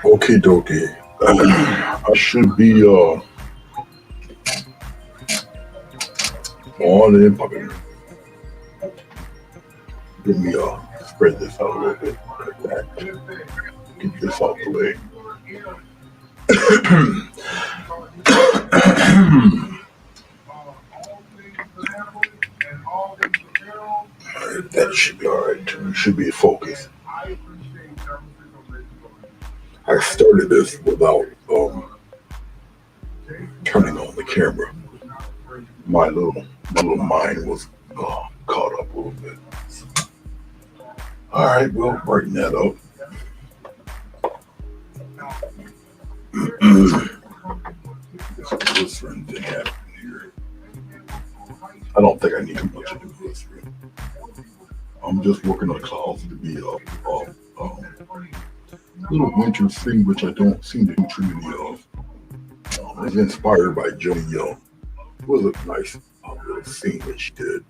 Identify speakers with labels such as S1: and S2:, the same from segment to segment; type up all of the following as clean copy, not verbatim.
S1: Okay, dokie. I should be on and popping. Let me spread this out a little bit like that. Get this out the way. That should be alright. We should be in focus. I started this without turning on the camera. My little mind was caught up a little bit. All right, we'll brighten that up. This glycerin thing happening here. I don't think I need too much of the glycerin. I'm just working on the clouds to be little winter thing, which I don't seem to do too many of. It was inspired by Joni. It was a nice little scene that she did,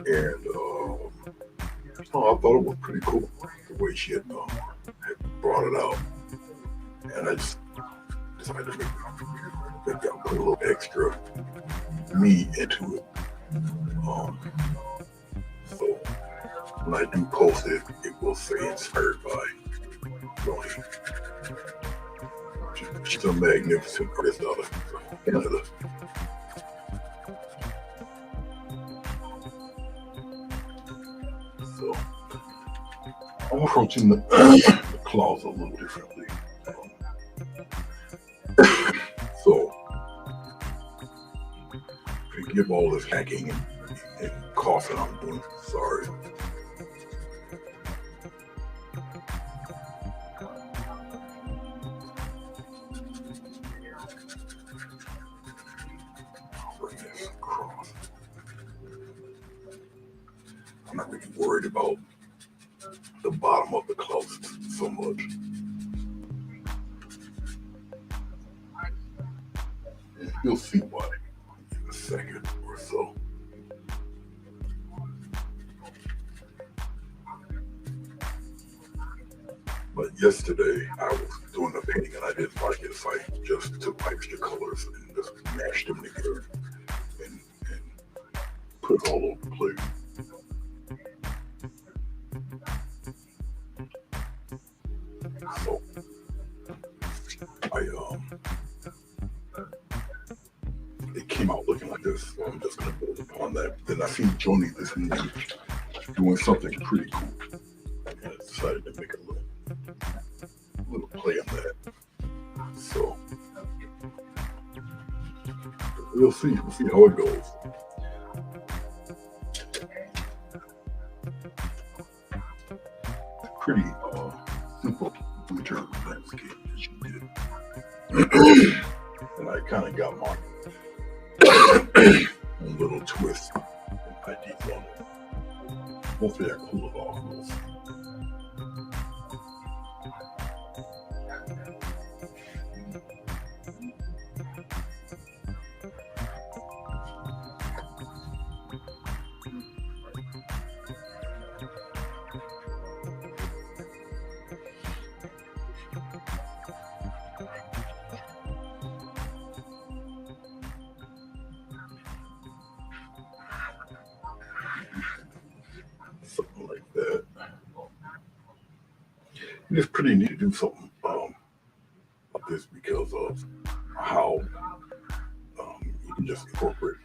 S1: and I thought it was pretty cool the way she had brought it out, and I just decided to maybe I'll put a little extra me into it. So when I do post it, it will say inspired by Joni. She's a magnificent artist out of Canada. So I'm approaching the claws a little differently. So forgive all this hacking and coughing I'm doing. Sorry. I'm not really worried about the bottom of the closet so much. And you'll see why in a second or so. But yesterday I was doing a painting and I didn't like it, so I just took my extra colors and just mashed them together and put it all over the plate. So it came out looking like this, so I'm just gonna build upon that. Then I seen Joni this morning doing something pretty cool, and I decided to make a little play on that. So we'll see. We'll see how it goes. Pretty simple winter landscape that she did. And I kind of got my own little twist and ideas on it. Hopefully I cool it off. We'll see. Something like that. It's pretty neat to do something like this because of how you can just incorporate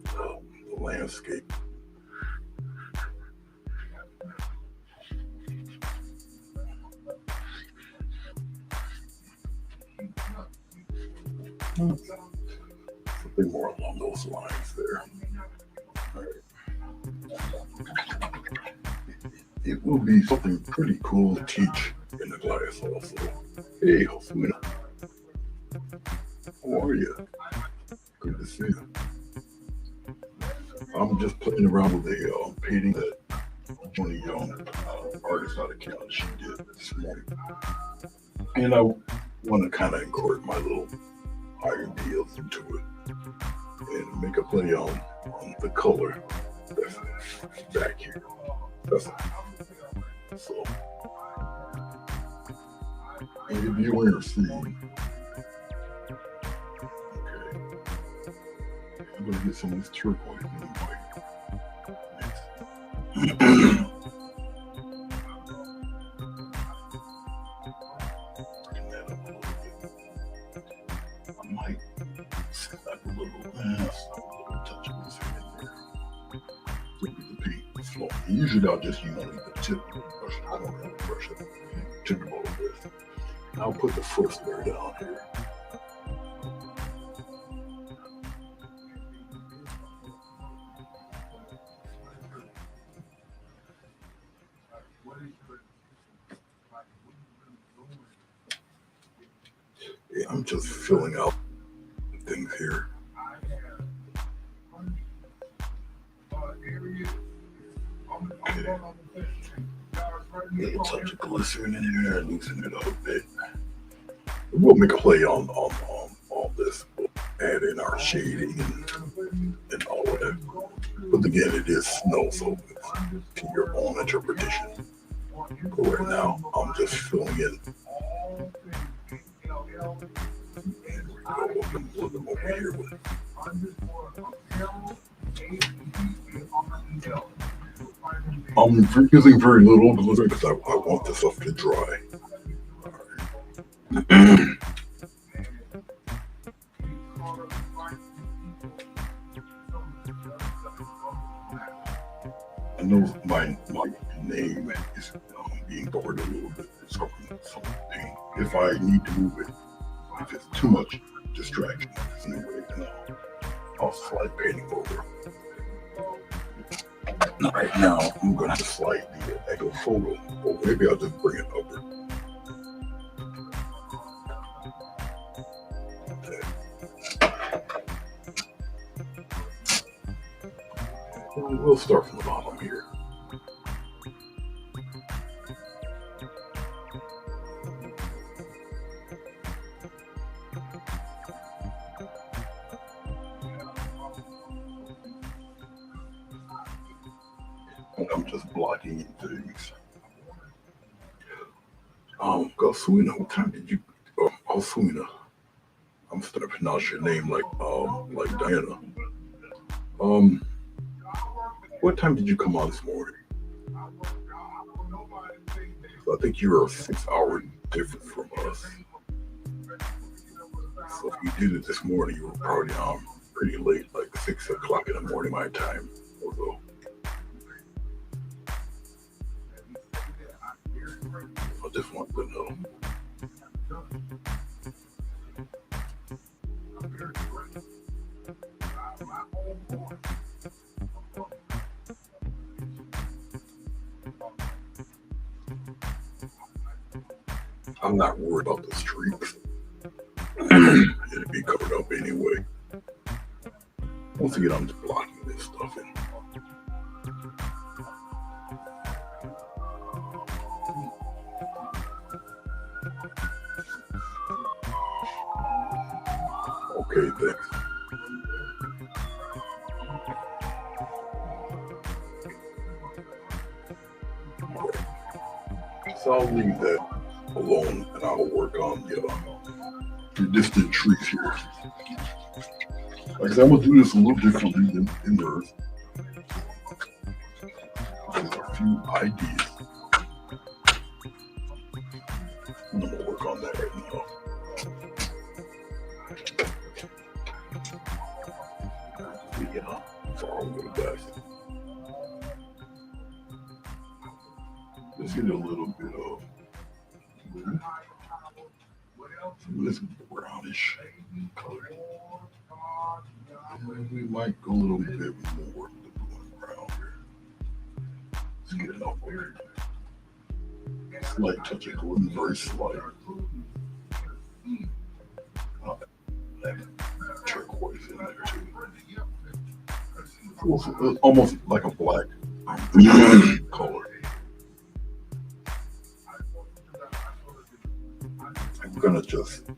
S1: the landscape. Something more along those lines there. All right. It will be something pretty cool to teach in the class also. Hey, Hosuna. How are you? Good to see you. I'm just playing around with a painting that Joni, artist out of Canada, she did this morning. And I want to kind of incorporate my little ideas into it and make a play on the color that's back here. That's it. So, if you want to see, okay, I'm going to get some of this turquoise and white. Bring that up a little bit. I might slap a little touch of this in there. The paint is flowing. Usually I'll just use the tip of the brush, the corner of the brush, and tip it a little bit. I'll put the first layer down here. Yeah, I'm just filling out things here. Okay. A little touch of glycerin in there and loosen it up a bit. We'll make a play on all this. We'll add in our shading and all of that. But again, it is snow, so it's to your own interpretation. But right now, I'm just filling in. And we go and put them over here with. I'm using very little because I want this stuff to dry. I know my name is being bored a little bit. It's from some pain. If I need to move it, if it's too much distraction, anyway, then I'll slide painting over. Right now, I'm going to slide the echo photo, or maybe I'll just bring it over. Okay. We'll start from the bottom here. And I'm just blocking in things. Galsuina, what time did you? Galsuina. I'm starting to pronounce your name like Diana. What time did you come on this morning? So I think you're a 6 hour difference from us. So if you did it this morning, you were probably pretty late, like 6 o'clock in the morning my time or so. I just want to know. I'm not worried about the streaks. It'll be covered up anyway. Once again, I'm just blocking this stuff in. Okay, thanks. Okay. So I'll leave that alone and I'll work on the distant trees here. Like I said, I'm going to do this a little differently than in the Earth. There's a few ideas. I'm going to work on that right now. Yeah, far over the best. Let's get a little bit of blue. This brownish color. And we might go a little bit more with the blue and brown here. Let's get it up there. Slight touch of glue, very slight. That turquoise in there too. It's almost like a black color. I'm gonna just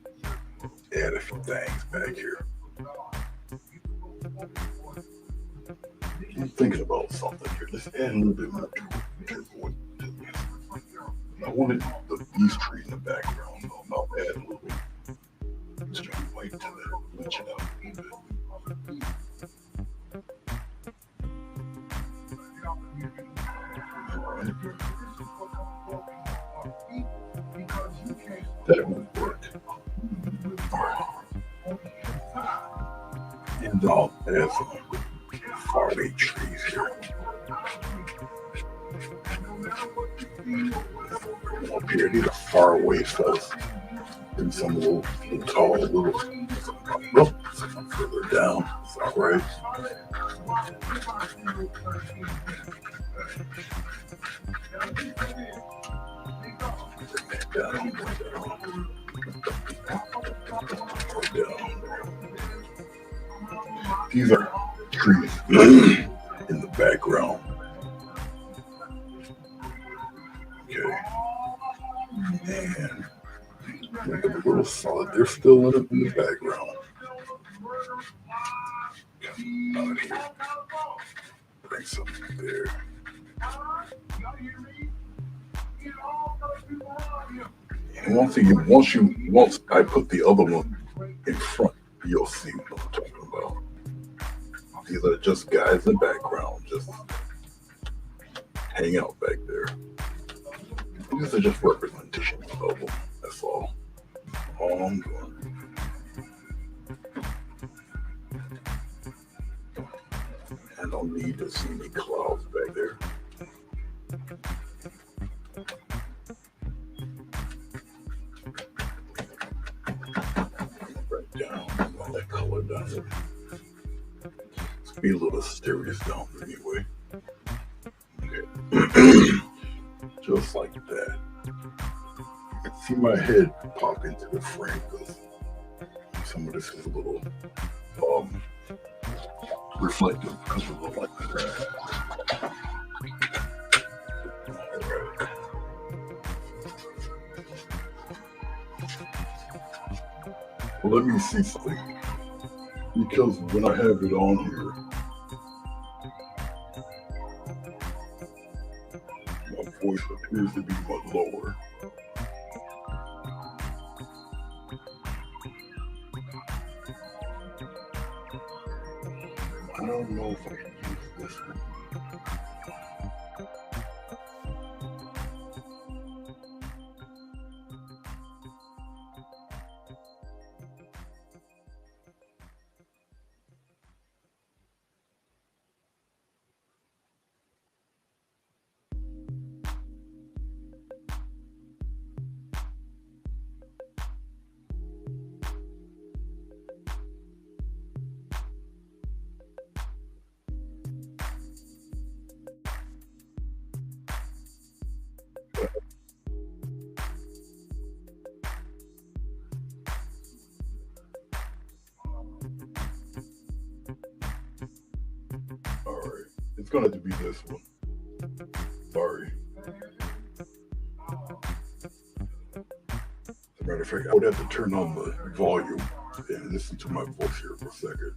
S1: add a few things back here. I'm thinking about something here. Let's add a little bit more turquoise to this. I wanted these trees in the background. I'll add a little extra white to that, bleach it out a little bit. Alright. That would work. Alright. And I'll add some faraway trees here. Up here, these are far away fellas. And some little tall, little some further down. It's all right. Bring that down. These are trees in the background. Okay. And make them a little solid. They're still in the background. Come out here. Bring something there. And once I put the other one in front, you'll see what I'm talking about. These are just guys in the background, just hang out back there. These are just representations of them. That's all. All I'm doing. I don't need to see any clouds back there. Right down, all that color down there. Let's be a little mysterious down there anyway. Okay. Just like that. You can see my head pop into the frame because some of this is a little reflective because of the light. Alright. Well, let me see something. Because when I have it on here, my voice appears to be much lower. I don't know if I can use this one. gonna have to be this one. Sorry. As a matter of fact, I would have to turn on the volume and listen to my voice here for a second.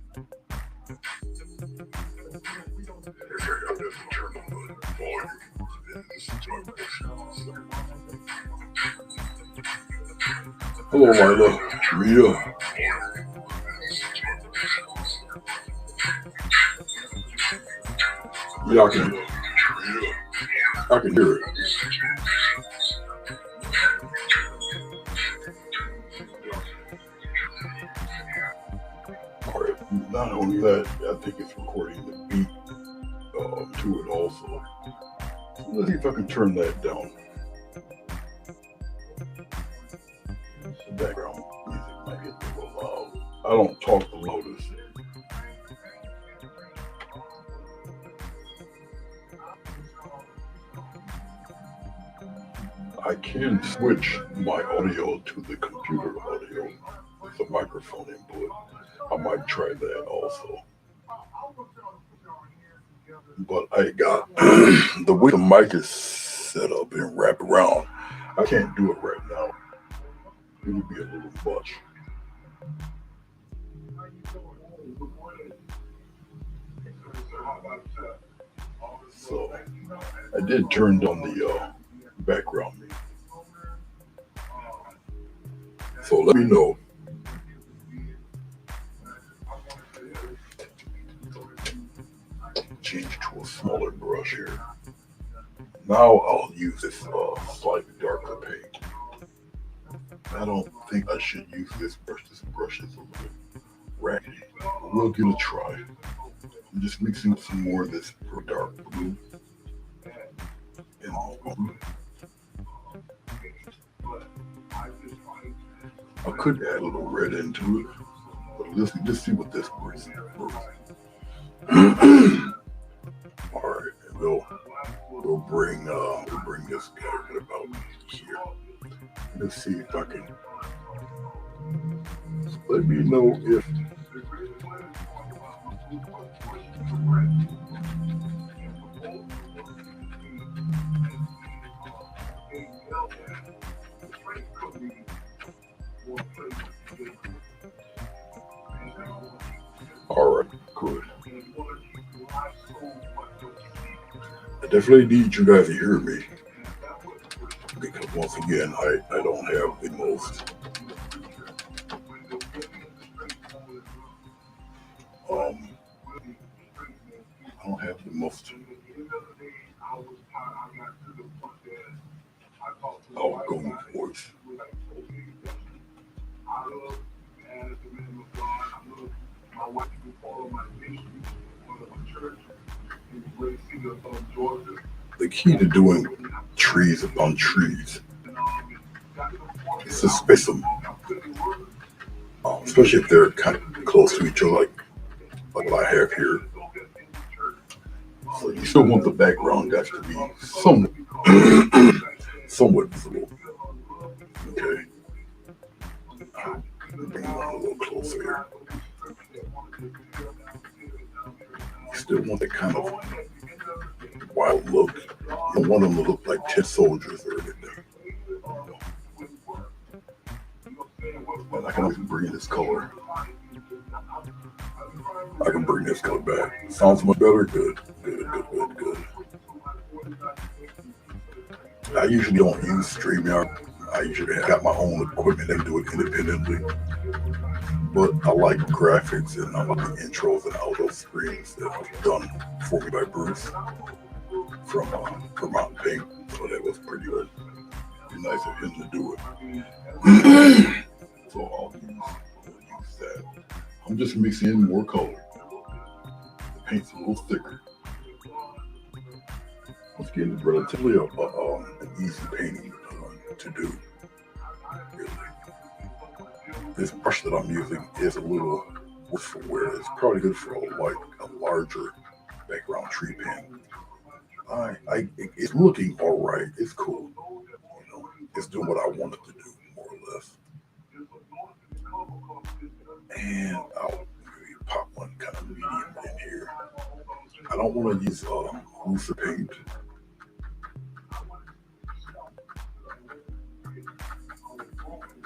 S1: Hello, Lila. Rita. Yeah, I can hear it. Alright, not only that, I think it's recording the beat to it also. So let's see if I can turn that down. The background music might get a little loud. I don't talk the loudest. I can switch my audio to the computer audio with a microphone input. I might try that also. But I got the way the mic is set up and wrapped around, I can't do it right now. It would be a little much. So I did turn on the background music. So let me know. Change to a smaller brush here. Now I'll use this slightly darker paint. I don't think I should use this brush. This brush is a little raggedy. But we'll give it a try. I'm just mixing some more of this dark blue. I could add a little red into it, but let's see what this brings. Alright, and we'll bring this guy right about here. Let's see if I can. Let me know if alright, good. I definitely need you guys to hear me, because once again, I don't have the most outgoing voice. The key to doing trees upon trees is to space them, especially if they're kind of close to each other, like what I have here. So you still want the background guys to be somewhat visible. Okay. Bring it on a little closer here. You still want that kind of wild look. You don't want them to look like 10 soldiers or anything. But I can always bring this color. I can bring this color back. Sounds much better? Good. I usually don't use StreamYard. I usually have my own equipment and do it independently. But I like graphics and I like the intros and outro screens that was done for me by Bruce from Vermont Paint. So that was pretty good. Be nice of him to do it. So I'll use that. I'm just mixing in more color. The paint's a little thicker. Once again, it's relatively an easy painting to do. Really. This brush that I'm using is a little worse for wear. It's probably good for a larger background tree painting. It's looking all right. It's cool. It's doing what I want it to do, more or less. And I'll maybe pop one kind of medium in here. I I don't want to use looser paint.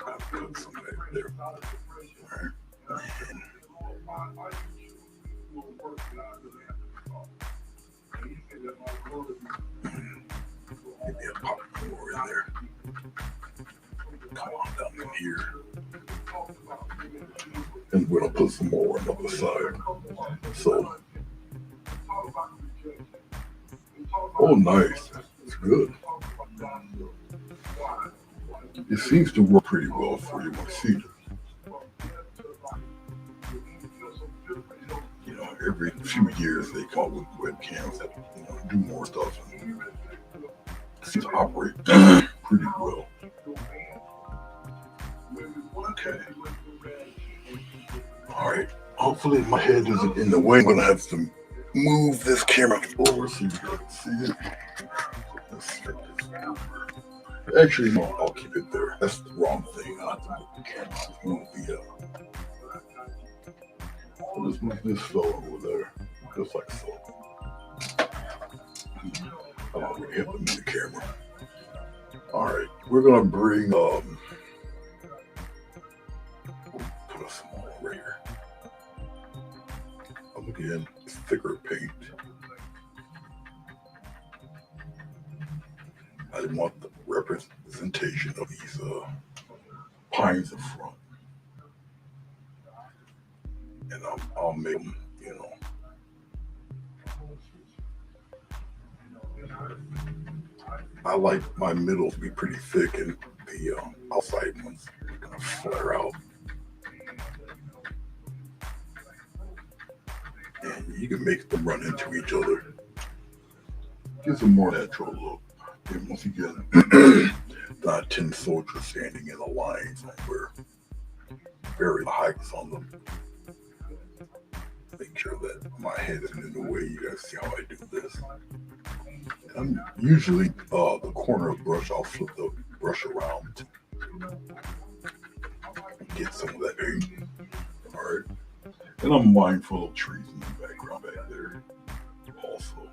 S1: I'll put some right there. All right. And maybe a pop more in there. Come on down in here. And we're going to put some more on the other side. So, oh, nice. It's good. It seems to work pretty well for you. I see. You know, every few years they come with webcams that do more stuff and seem to operate pretty well. Okay. All right. Hopefully my head isn't in the way. I'm gonna have to move this camera over so you can see it. Let's get this over. Actually, no, I'll keep it there. That's the wrong thing. I have to move the camera. Move the I'll just move this fellow over there, just like so. I don't really have to move the camera. All right, we're gonna bring put a small right here. Again, thicker paint. I want the representation of these pines in front. And I'll make them, I like my middle to be pretty thick and the outside ones kind of flare out. And you can make them run into each other. Gives a more natural look. And once again, not 10 soldiers standing in a line somewhere. Very heights on them. Make sure that my head isn't in the way. You guys see how I do this. I'm usually the corner of the brush, I'll flip the brush around and get some of that paint. Alright. And I'm mindful of trees in the background back there. Also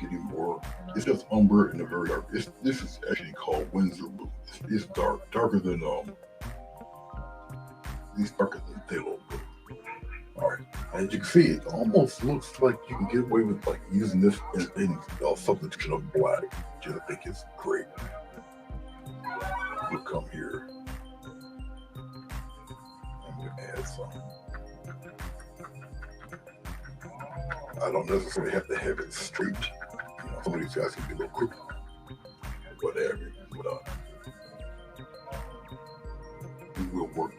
S1: getting more. It's just umber in the very dark. This is actually called Windsor blue. It's darker than it's darker than phthalo blue. Alright, as you can see, it almost looks like you can get away with like using this in substitution of black, which I think is great. We'll come here and we'll add some. I don't necessarily have to have it straight. Some of these guys can be a little crooked, whatever. But we'll work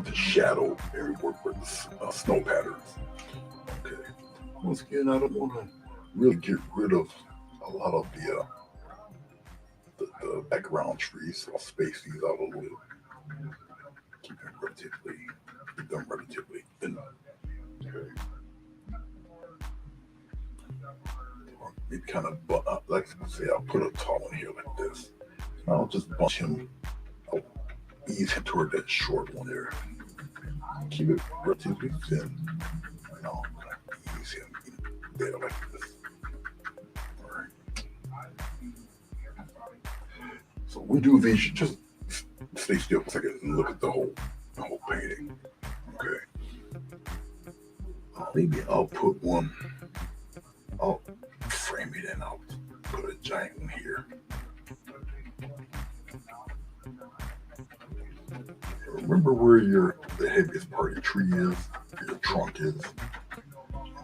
S1: the shadow and work with the snow patterns. Okay. Once again, I don't want to really get rid of a lot of the background trees. So I'll space these out a little bit. Keep them relatively thin. Okay. Or maybe kind of, like I say, I'll put a tall one here like this. I'll just bunch him. I'll ease him toward that short one there. Keep it relatively thin. And I'll ease him there like this. Alright. So we do these, just stay still for a second and look at the whole painting. Okay. Maybe I'll put one, I'll frame it and I'll put a giant one here. Remember where the heaviest part of your tree is, your trunk is,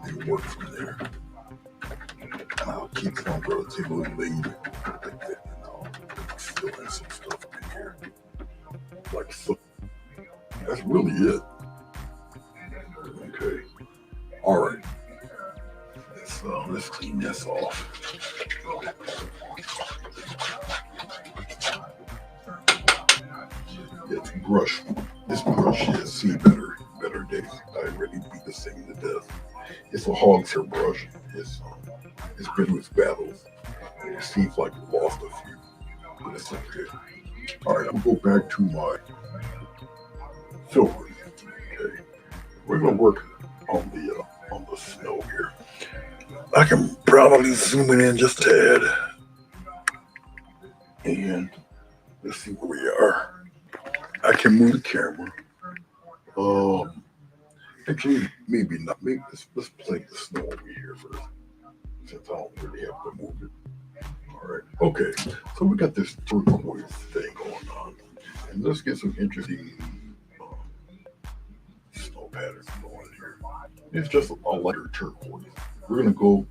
S1: and then work from there. And I'll keep it on relatively lean like that, and I'll fill in some stuff in here. Like so. That's really it. Okay. Alright. Let's clean this off. It's brush. This brush has seen better days. I already beat this thing to death. It's a hog's hair brush. It's been with battles. It seems like it lost a few, but it's okay. All right, I'm gonna go back to my filter. Okay, we're gonna work on the snow. I can probably zoom it in just a tad. And let's see where we are. I can move the camera. Actually, maybe not. Maybe let's play the snow over here first, since I don't really have to move it. All right. Okay. So we got this turquoise thing going on, and let's get some interesting snow patterns going here. It's just a lighter turquoise. We're gonna go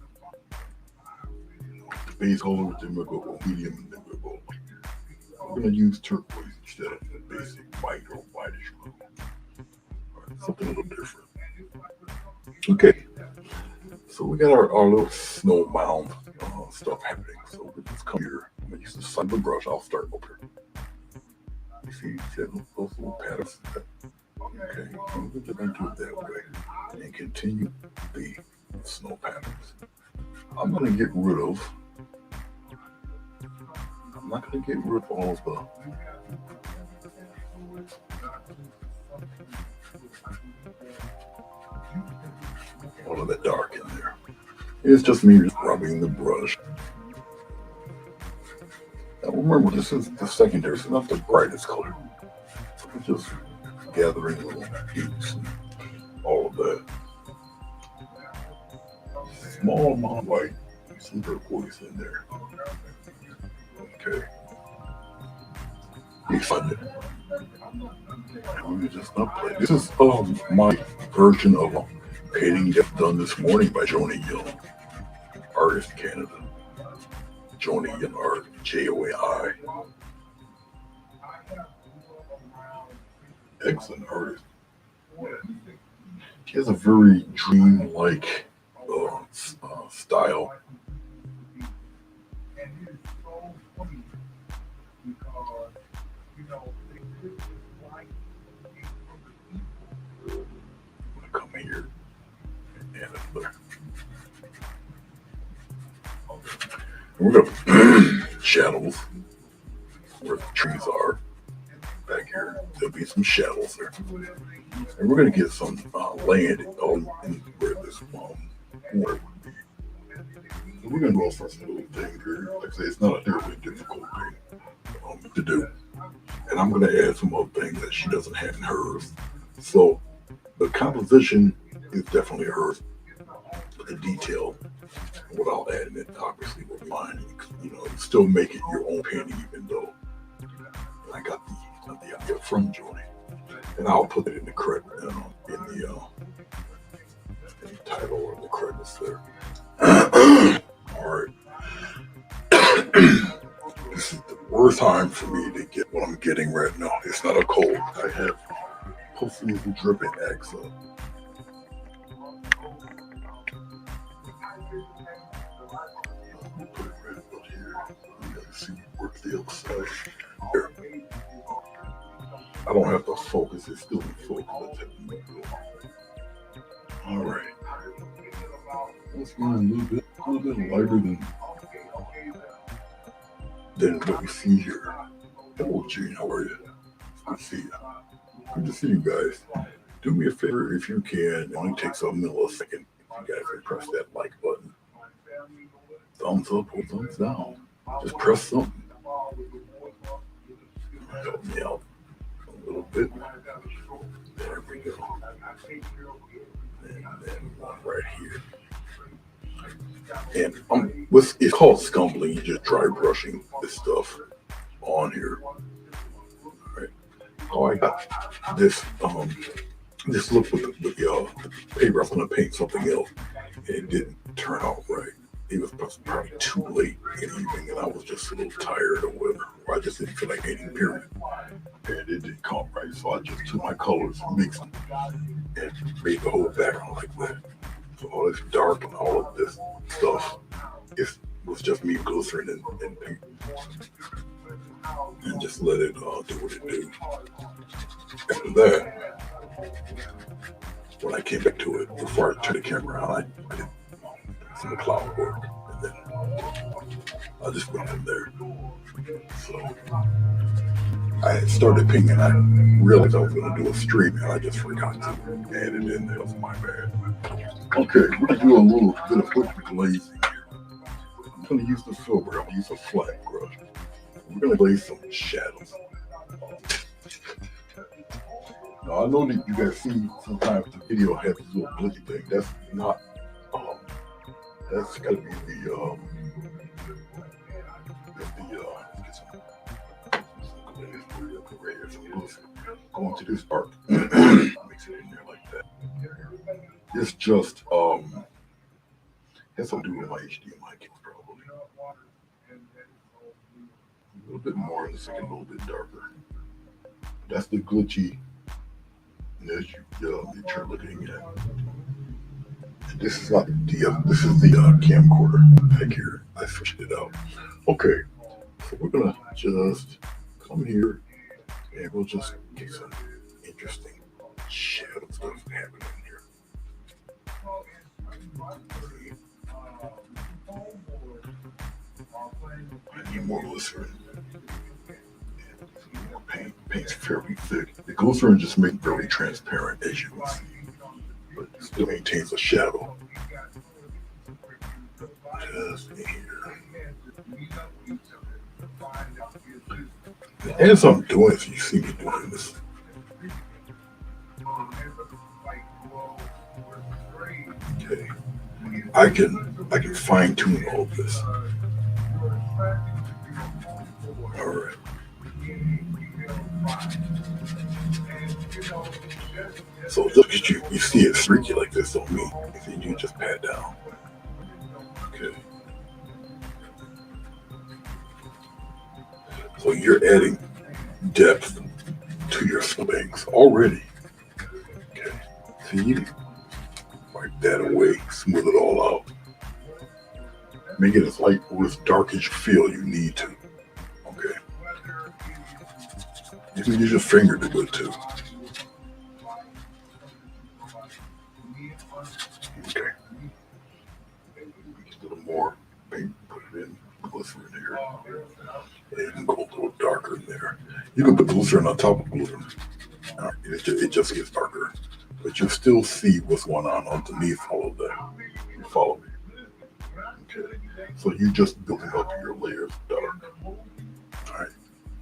S1: base color, then we'll go medium, and then we'll go light. We're gonna use turquoise instead of the basic white or whitish blue. All right, something a little different. Okay, so we got our little snow mound stuff happening. So we just come here. I'm gonna use the side of the brush. I'll start over. You see those little patterns? Okay, I'm just gonna do it that way and continue the snow patterns. I'm gonna get rid of. I'm not gonna get rid of all of the. All of that dark in there. It's just me just rubbing the brush. Now remember, this is the secondary, so not the brightest color. So we're just gathering little peaks and all of that. Small amount of white, some turquoise in there. Okay. Excited. Let me just not play. This is my version of a painting that's done this morning by Joni, artist Canada. Joni art, Joi. Excellent artist. She has a very dream-like style. Come here and look. We're gonna shadows where the trees are back here. There'll be some shadows there, and we're gonna get some land in where this water would be. So we're gonna do all sorts of little things here. Like I say, it's not a terribly difficult thing to do, and I'm gonna add some other things that she doesn't have in hers. So the composition is definitely hers, but the detail, what I'll add in it, obviously will be mine. You still make it your own painting, even though I got the idea from Joni, and I'll put it in the credit, in the title or the credits there. All right. This is the worst time for me to get what I'm getting right now. It's not a cold. I have hopefully the dripping accent. Put it right about here. You gotta see work the outside. Here. I don't have to focus. It's still in focus. All right. Let's go a little bit lighter than what we see here. Hello, Jane. How are you? Good to see you. Good to see you guys. Do me a favor if you can. It only takes a millisecond. If you guys can press that like button. Thumbs up or thumbs down. Just press something. Help me out a little bit. There we go. And then one right here. And it's called scumbling. You're just dry brushing this stuff on here. All right. Oh, I got this look with the paper. I was going to paint something else, and it didn't turn out right. It was probably too late in the evening, and I was just a little tired or whatever. Or I just didn't feel like painting, period. And it didn't come right, so I just took my colors, mixed them, and made the whole background like that. So all this dark and all of this stuff, it was just me glycerin and paint. And just let it do what it do. After that, when I came back to it, before I turned the camera on, I did some cloud work, and then I just went from there. So I had started painting and I realized I was going to do a stream and I just forgot to add it in there. That was my bad. Okay, we're going to do a little bit of hood glazing here. I'm going to use the filbert. I'm going to use a flat brush. We're going to glaze some shadows. Now, I know that you guys see sometimes the video has this little glitchy thing. That's not, that's got to be the, going to this part. Mix it in there like that. It's just, has something to do with my HDMI cables probably. A little bit more, it's like a little bit darker. That's the glitchy that you're looking at. And this is not the this is the camcorder back here. I switched it out. Okay, so we're gonna just come here and we'll just get some interesting shadow stuff happening here. I need more glycerin. More paint. Paint's fairly thick. The glycerin just makes it very transparent, as you can see, but it still maintains a shadow. Just here. And as I'm doing this, you see me doing this. Okay. I can fine tune all of this. All right. So look at you see it freaky like this on me. You just pat down. Okay. So you're adding depth to your banks already. Okay. So you wipe that away, smooth it all out. Make it as light or as dark as you feel you need to. Okay. You can use your finger to do it too. Okay. A little more paint, put it in, glycerin here. And you can go a little darker in there. You can put glycerin on top of glycerin. It just gets darker. But you still see what's going on underneath all of that. You follow me? Okay. So you just building up your layers of dark. Alright.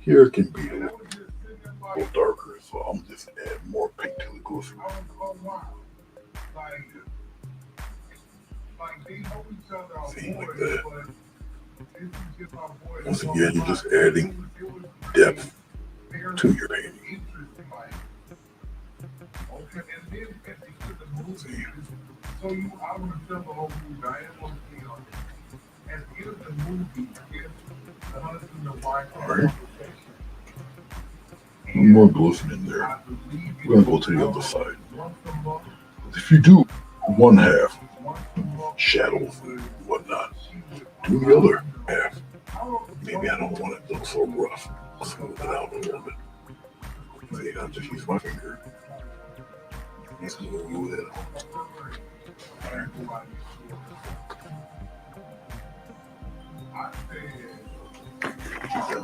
S1: Here it can be a little darker, so I'm just add more paint to the glycerin. See, like that. Once again, you're just adding depth to your painting. See. Alright. One more glycerin in there. We're gonna go to the other side. If you do one half shadows and whatnot, do the other half. Maybe I don't want it to look so rough. I'll smooth it out a little bit. See, I'll just use my finger. Smooth it out. Alright.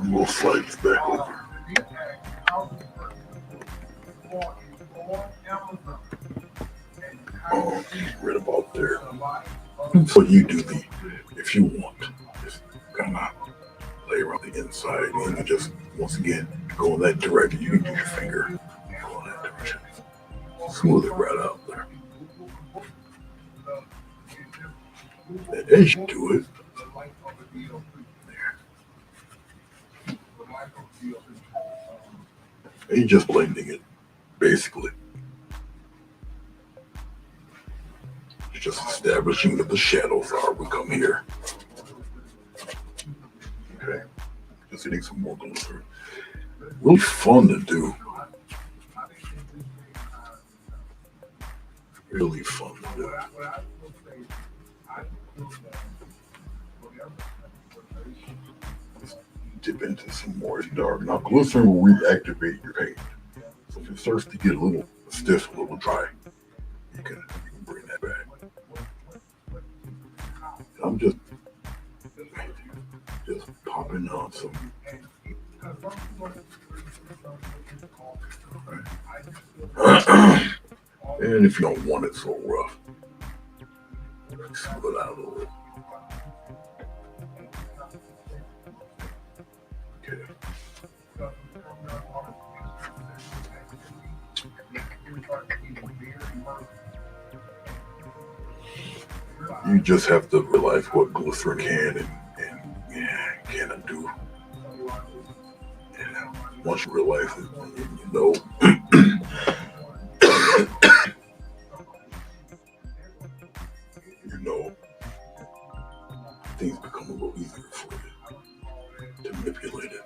S1: We'll slide this back over. Oh, right about there. So you do if you want, just kind of lay around the inside and you just, once again, go in that direction. You can use your finger, go in that direction. Smooth it right out there. And as you do it, and you're just blending it, basically. You're just establishing that the shadows are. We come here. Okay. Just hitting some more glycerin. Really fun to do. Really fun to do. Dip into some more dark. Now, glycerin will reactivate your paint. So if it starts to get a little stiff, a little dry, you can bring that back. And I'm just popping on some And if you don't want it so rough, smooth it out a little. Okay. You just have to realize what glycerin can and cannot do. And once you realize it, you know, you know, things become a little easier for you to manipulate it.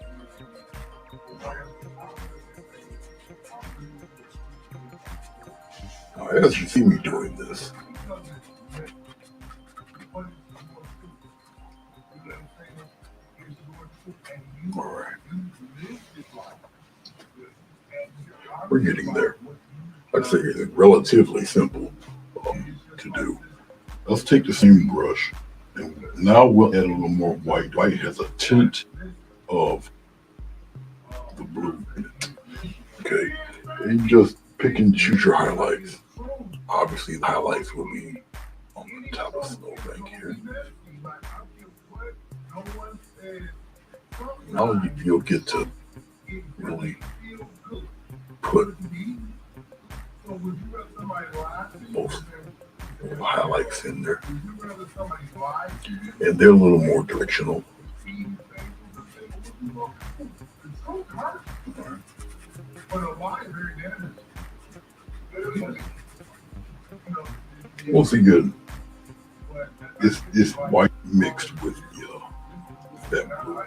S1: Now, as you see me doing this, all right, we're getting there. Like I say, it's relatively simple to do. Let's take the same brush, and now we'll add a little more white. White has a tint of the blue in it. Okay, and you just pick and choose your highlights. Obviously, the highlights will be on the top of Snowbank here. Now you'll get to really put most of the highlights in there. And they're a little more directional. Once again, it's white mixed with that blue.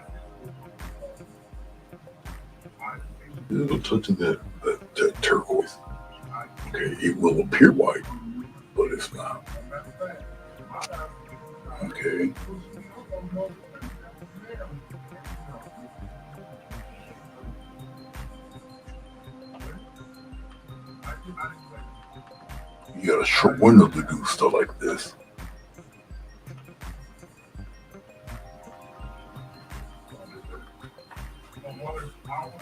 S1: A little touch of that turquoise. Okay, it will appear white, but it's not. Okay. You got a short window to do stuff like this.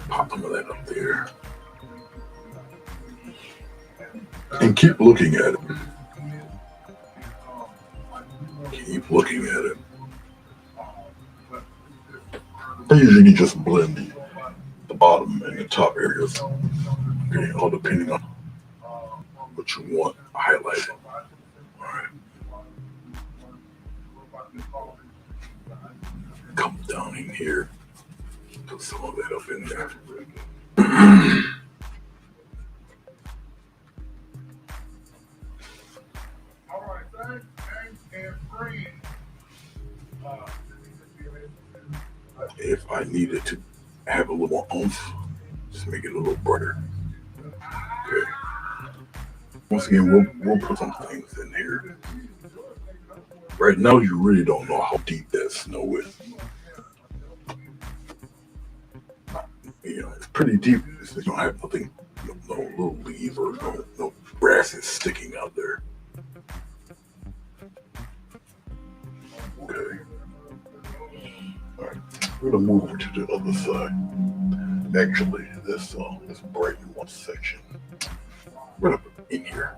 S1: Pop some of that up there. And keep looking at it. Keep looking at it. I usually just blend the bottom and the top areas. Okay, all depending on what you want highlighted. Alright. Come down in here. Put some of that up in there. If I needed to have a little more oomph, just make it a little brighter. Okay. Once again, we'll put some things in here. Right now, you really don't know how deep that snow is. It's pretty deep. You don't have nothing, no little leaves or no grasses sticking out there. Okay. All right. We're gonna move over to the other side. Actually, this brighten one section. We're gonna put it in here.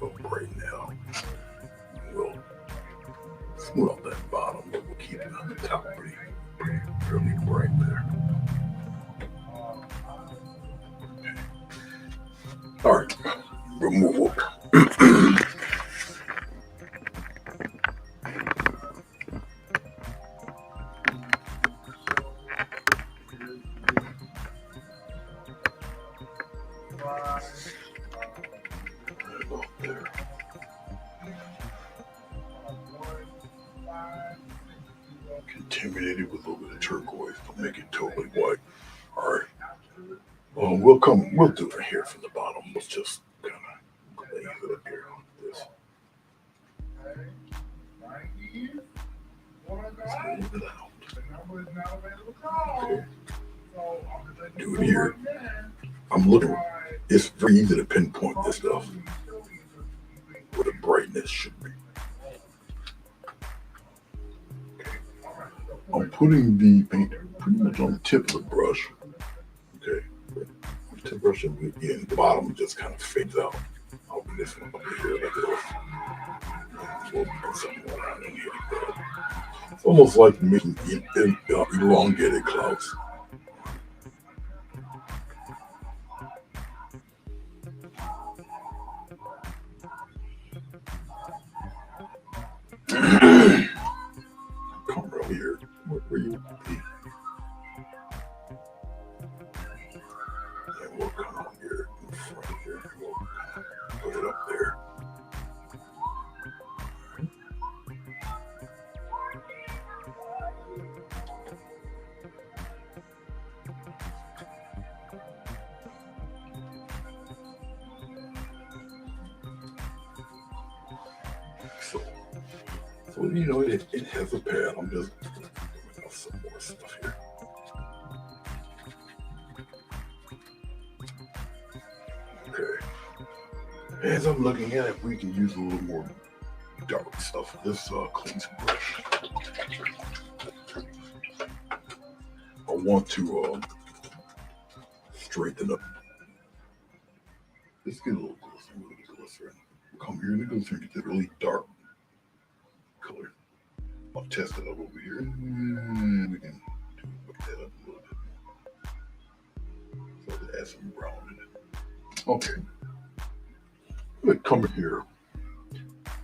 S1: We'll brighten out. We'll smooth out that bottom, but we'll keep it on the top really bright there. Okay. All right, we'll move over. Contaminated with a little bit of turquoise to make it totally white. All right. We'll do it here from the bottom. Let's just kind of glaze it up here like this. Smooth it out. Okay. Do it here. I'm looking. It's very easy to pinpoint this stuff where the brightness should be. Okay. I'm putting the paint pretty much on the tip of the brush. Okay, the tip brush and again, the bottom just kind of fades out. I'll put this one up here like this. We'll put something around in here like that. It's almost like making elongated clouds. Come around here. Where you be? And we'll come on here in front here. We'll put it up there. So you know, it has a pad. I'm just putting some more stuff here. Okay. As I'm looking at it, we can use a little more dark stuff. This cleans brush. I want to straighten up. Let's get a little glycerin. Come here, the glycerin get the really dark color. I'll test it up over here. And we can put that up a little bit. So let's add some brown in it. Okay. I'm gonna come here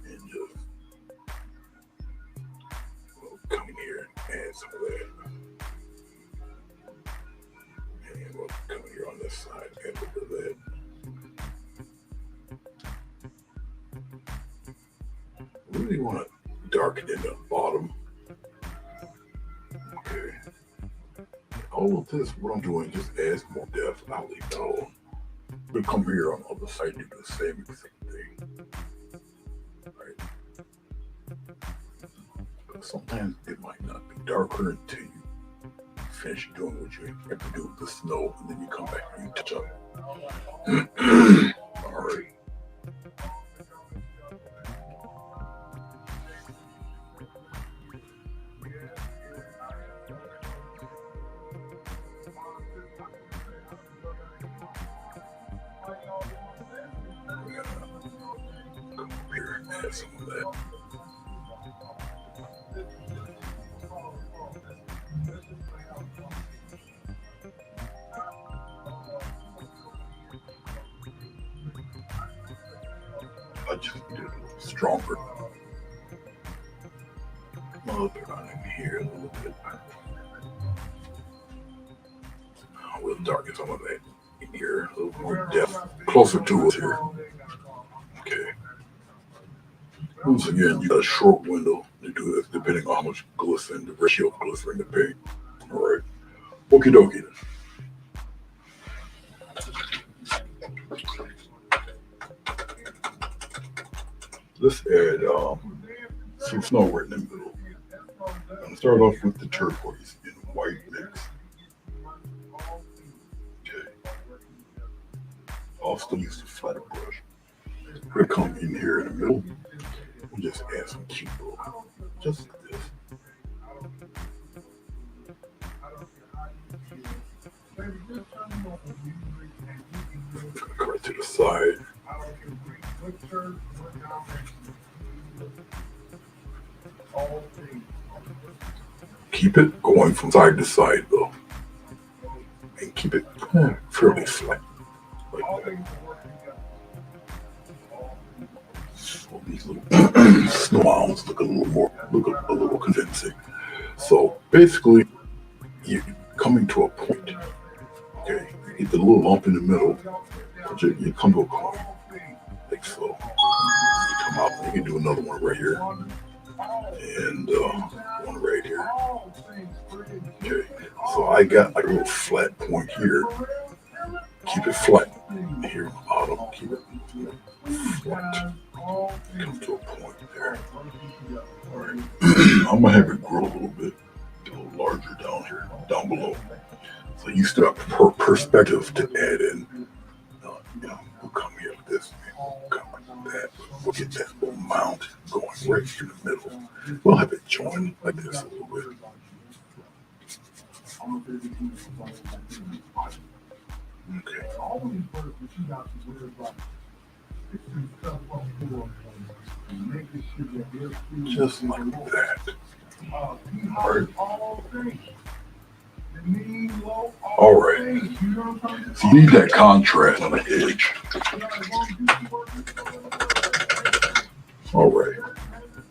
S1: and just come in here and add some of that. And we'll come here on this side and add a little bit of that. Really want to darken in the bottom. Okay. All of this, what I'm doing, just adds more depth. I'll leave that alone. We'll come here on the other side and do the same exact thing. Right. But sometimes it might not be darker until you finish doing what you have to do with the snow, and then you come back and you touch up. All right. Add some of that. I just need it a little stronger. I'll put it on in here a little bit. We'll darken some of that in here, a little more depth, closer to us here. Okay. Once again, you got a short window to do this, depending on how much glycerin, the ratio of glycerin to paint. All right. Okie dokie. Let's add some snow right in the middle. I'm going to start off with the turquoise and white mix. Okay. I'll still use the flatter brush. We're going to come in here in the middle. And just add some cute little, just like this. Right to the side. Keep it going from side to side though. And keep it fairly flat. Like that. So these little snow mounds look a little convincing. So basically, you're coming to a point. Okay, you get the little lump in the middle, but you come to a point, like so. You come out, you can do another one right here, and one right here. Okay, so I got like a little flat point here. Keep it flat here on the bottom. Keep it flat. Come to a point there. All right, I'm gonna have it grow a little bit, get a little larger down here, down below. So you still have perspective to add in. We'll come here like this, we'll come like that. We'll get that little mount going right through the middle. We'll have it join like this a little bit. Okay. Just like that. Alright. Alright. So you need that contrast on the edge. Alright.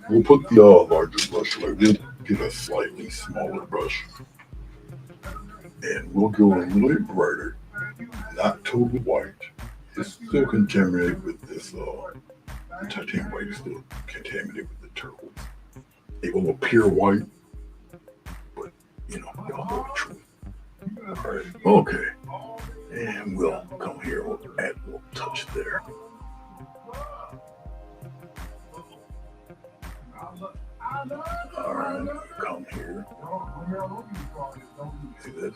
S1: We'll put the larger brush away. We'll get a slightly smaller brush. And we'll go a little bit brighter. Not totally white. It's still contaminated with this the titanium white is still contaminated with the turquoise. It will appear white, but y'all know the truth. Alright, okay. And we'll come here, we'll add a little touch there. Alright, come here. See this?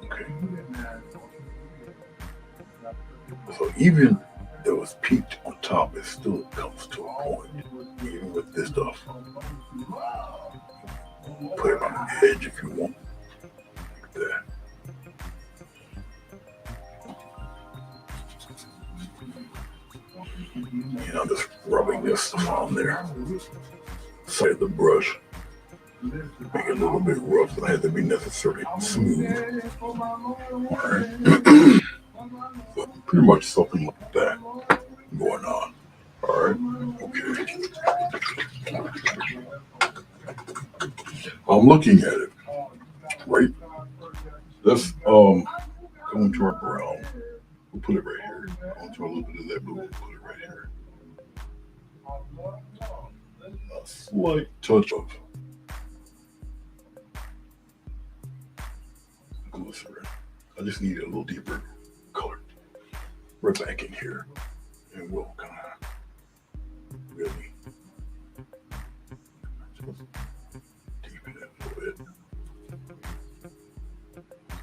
S1: Okay. So even though it's peaked on top, it still comes to a point, even with this stuff. Put it on the edge if you want, like that. I'm just rubbing this stuff on there. Side of the brush. Make it a little bit rough. It doesn't have to be necessarily smooth. Alright. So pretty much something like that going on. Alright. Okay. I'm looking at it. Right? Let's go into our brown. We'll put it right here. Go into a little bit of that blue. We'll put it right here. A slight touch of glycerin. I just need a little deeper color. Right back in here. And we'll kind of really just deepen it a little bit.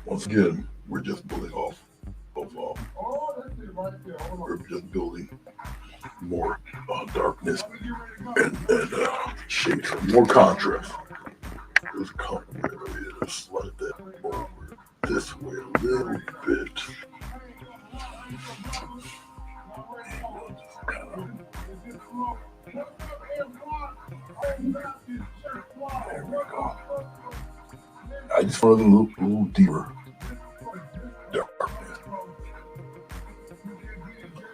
S1: Once again, we're just building off of, we're just building more darkness and shades, more contrast. Just come here, just slide that over this way a little bit. And we'll just kind of, there we go. I just want a little deeper darkness.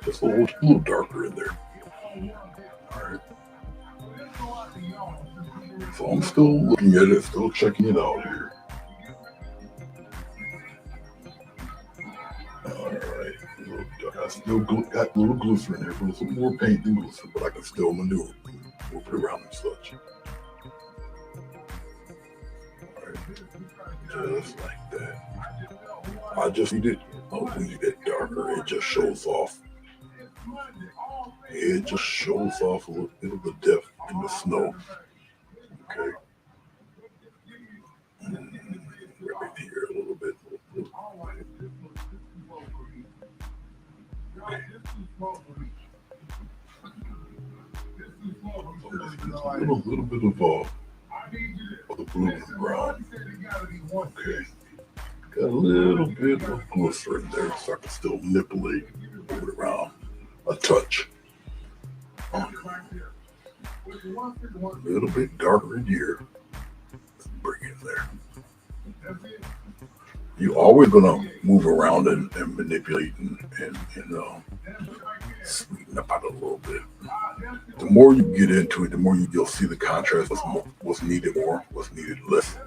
S1: Just a little darker in there. Alright. So I'm still looking at it, still checking it out here. Alright. I still got a little glycerin here, but some more paint than glycerin, but I can still maneuver, move it around and such. Alright. Just like that. I just need it a little bit darker. It just shows off. It just shows off a little bit of the depth in the snow. Okay. Right here a little bit. Okay. A little bit of the blue and brown. Okay. Got a little bit of glycerin there, so I can still manipulate, move it around a touch. A little bit darker in here. Let's bring it there. You're always gonna move around and manipulate and sweeten up out a little bit. The more you get into it, the more you'll see the contrast. What's needed more, what's needed less.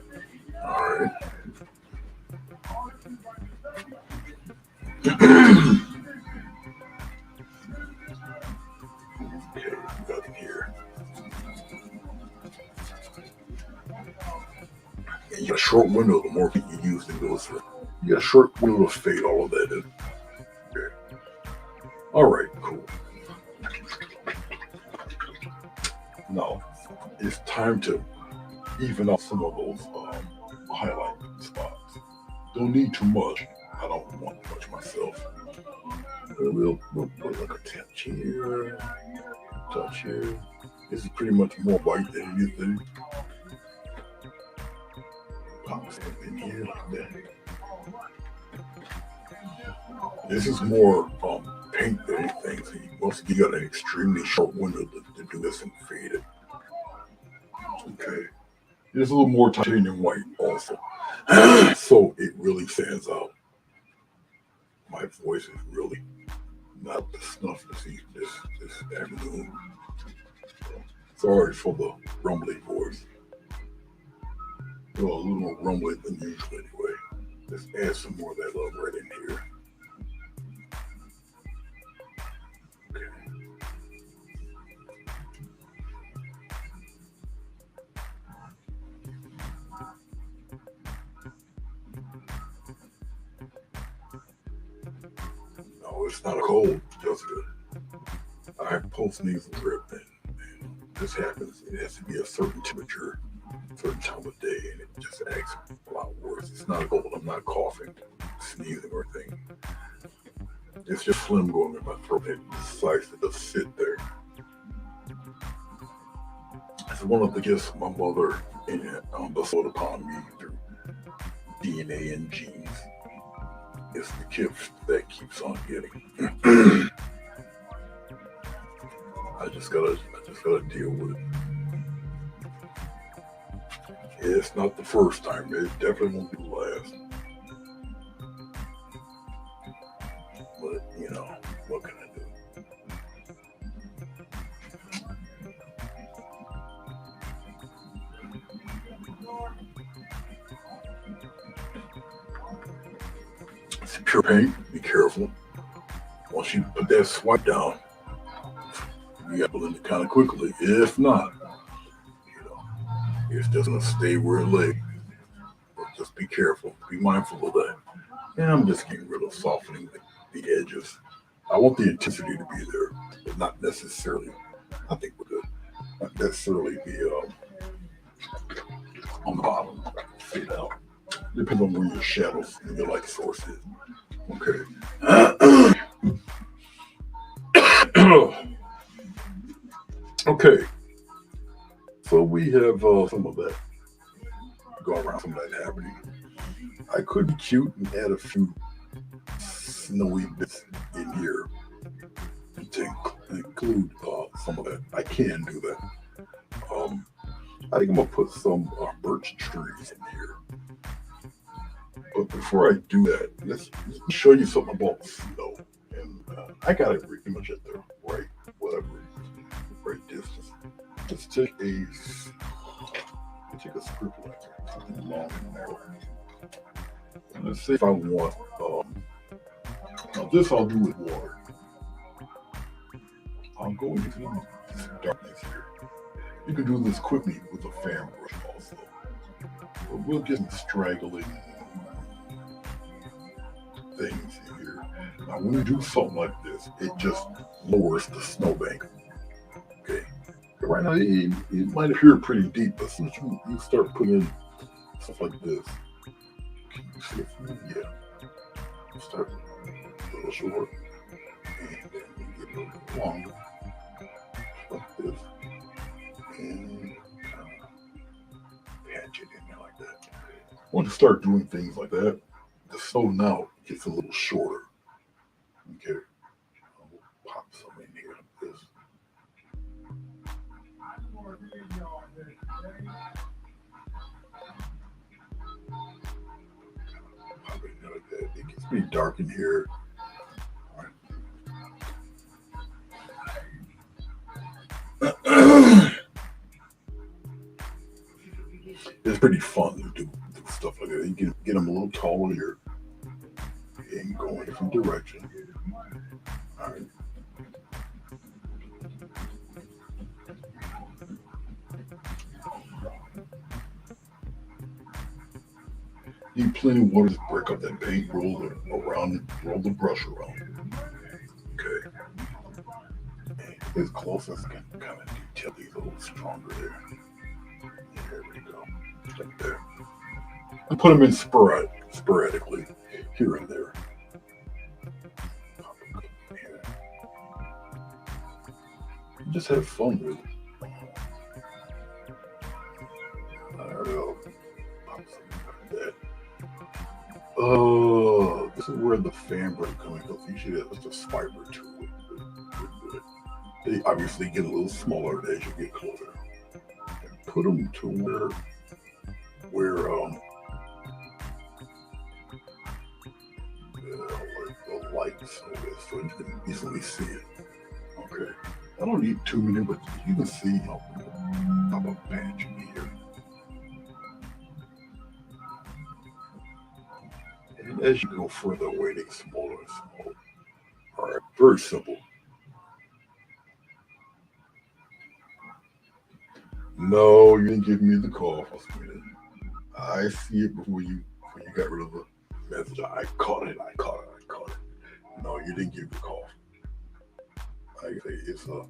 S1: All right. Okay, we got in here. And you got a short window, the more you use the glycerin. You got a short window to fade all of that in. Okay. Alright, cool. Now, it's time to even out some of those highlight spots. Don't need too much. I don't want too much myself. We'll put like a touch here, touch here. This is pretty much more white than anything. pop some in here like that. This is more paint than anything. So you got an extremely short window to do this and fade it. Okay. It's a little more titanium white also. So it really stands out. My voice is really not the snuff this afternoon. Sorry for the rumbly voice. Well, a little more rumbly than usual anyway. Let's add some more of that love right in here. Okay. No, it's not a cold, Jessica. I have post-nasal drip, and this happens. It has to be a certain temperature, certain time of day, and it just acts a lot worse. It's not a cold. I'm not coughing, sneezing, or anything. It's just phlegm going in my throat. It decides to just sit there. It's one of the gifts my mother bestowed upon me through DNA and genes. It's the gift that keeps on giving. I just gotta deal with it. It's not the first time. It definitely won't be the last. But what can I do? It's pure paint. Be careful. Once you put that swipe down, you got to blend it kind of quickly. If not, it's just gonna stay where it lay. But just be careful. Be mindful of that. And I'm just getting rid of softening the edges. I want the intensity to be there, but not necessarily. I think we're good. Not necessarily the on the bottom. Fade out. Depends on where your shadows and your light source is. Okay. Okay. So we have some of that go around, some of that happening. I could be cute and add a few snowy bits in here to include some of that. I can do that. I think I'm gonna put some birch trees in here. But before I do that, let's show you something about snow. And I got it pretty much at the right distance. Let's take a script like that, something long and narrow. And let's say if I want, now this I'll do with water. I'll go into this darkness here. You can do this quickly with a fan brush also. But we'll get some straggling things here. Now when you do something like this, it just lowers the snowbank. Okay. Right now, it might appear pretty deep, but as soon as you start putting in stuff like this, can you see it? Yeah. You start a little short, and then you get a little longer, like this, and patch it in there like that. Once you start doing things like that, the snow now gets a little shorter. Okay. I'll pop some in here like this. It gets pretty dark in here. It's pretty fun to do stuff like that. You can get them a little taller here and go in different direction. All right. Need plenty of water to break up that paint, roll the brush around. Okay. And as close as I can kind of detail these a little stronger there. There we go. Like that. And put them in sporadically here and there. Just have fun with it. There we go. Pop something back. This is where the fan break comes in. Usually it's a fiber to it. But they obviously get a little smaller as you get closer. And put them to where like the lights so you can easily see it. Okay. I don't need too many, but you can see how a patch in here. And as you go further away, they get smaller and smaller. All right, very simple. No, you didn't give me the cough. I see it before you got rid of the message. I caught it. No, you didn't give the cough. I say it's a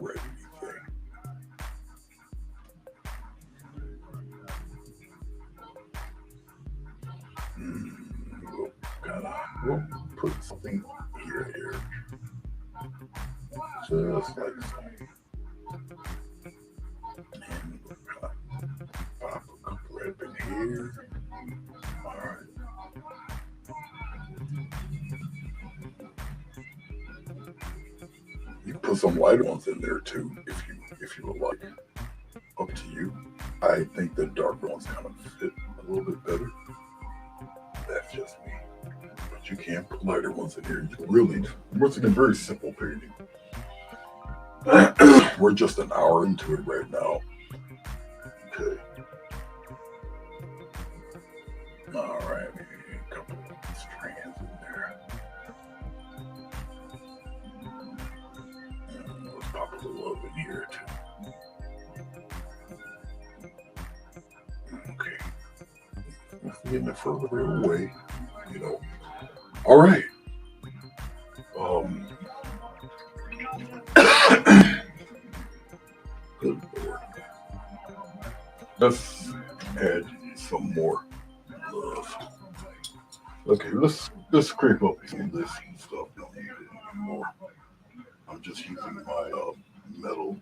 S1: ready thing. We'll put something here, just like so. And we'll pop a couple right in here. All right. You put some lighter ones in there too, if you would like. Up to you. I think the darker ones kind of fit a little bit better. That's just me. But you can put lighter ones in here. You really, once again, very simple painting. We're just an hour into it right now. Okay. All right. A couple of strands in there. And let's pop a little up in here too. Okay. Getting it further away, you know. All right. Good Lord. Let's add some more love. Okay, let's scrape up some of this stuff. Don't need it anymore. I'm just using my metal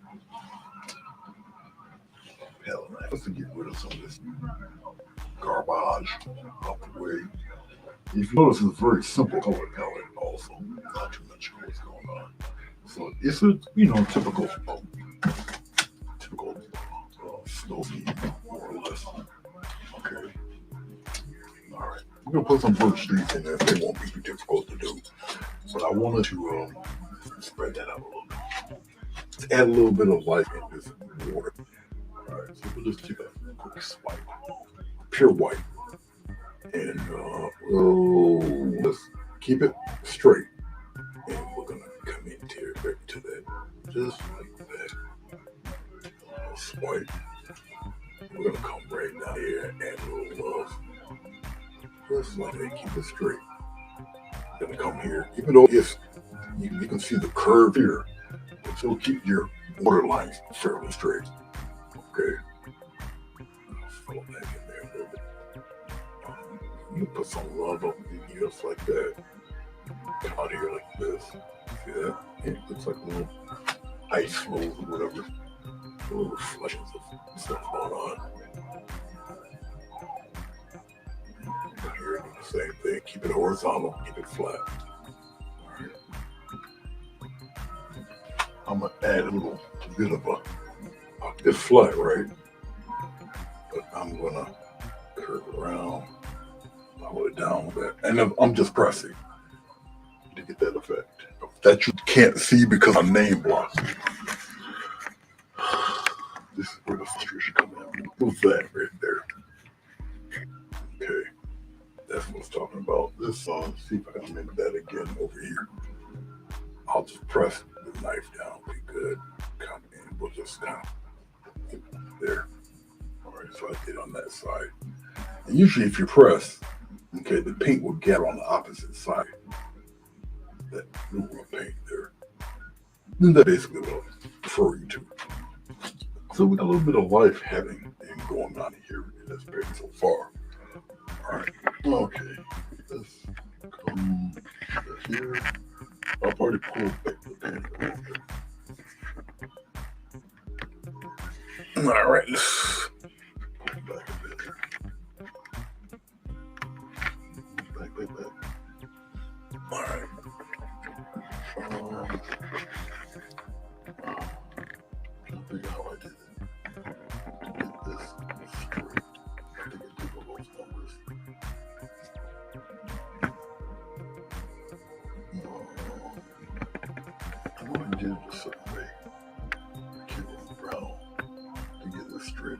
S1: palette knife. Let's get rid of some of this garbage out the way. If you notice, it's a very simple color palette also. Not too much what's going on. So it's a typical snow scene, more or less. Okay. All right. We're gonna put some birch trees in there. They won't be too difficult to do. But I wanted to spread that out a little bit. Let's add a little bit of life in this water. All right. So we'll just take a quick swipe. Pure white. And let's keep it straight. And we're gonna come into here back to that. Just like that. Swipe. We're gonna come right down here and add a little love. Just like that, keep it straight. Gonna come here, even though it's you can see the curve here, but still keep your water lines fairly straight. Okay. I'll fill that in there a little bit. You put some love up in here just like that. Come out here like this. See that? It looks like little ice flows or whatever. Little reflections of stuff going on. Here, do the same thing. Keep it horizontal, keep it flat. Alright. I'm gonna add a little bit of it's flat, right? But I'm gonna curve it around, follow it down with that. And I'm just pressing to get that effect. That you can't see because I'm name blocked. This is where the frustration comes out. Move that right there. Okay. That's what I was talking about. Let's see if I can mimic that again over here. I'll just press the knife down. Be good. Come in. We'll just kind of get there. All right, so I did on that side. And usually if you press, okay, the paint will get on the opposite side. That little paint there. And that's basically what I'm referring to. So we got a little bit of life having and going on here in this paint so far. All right. Okay. Let's come here. I've already pulled back the pen a little bit. All right. Let's pull back a bit.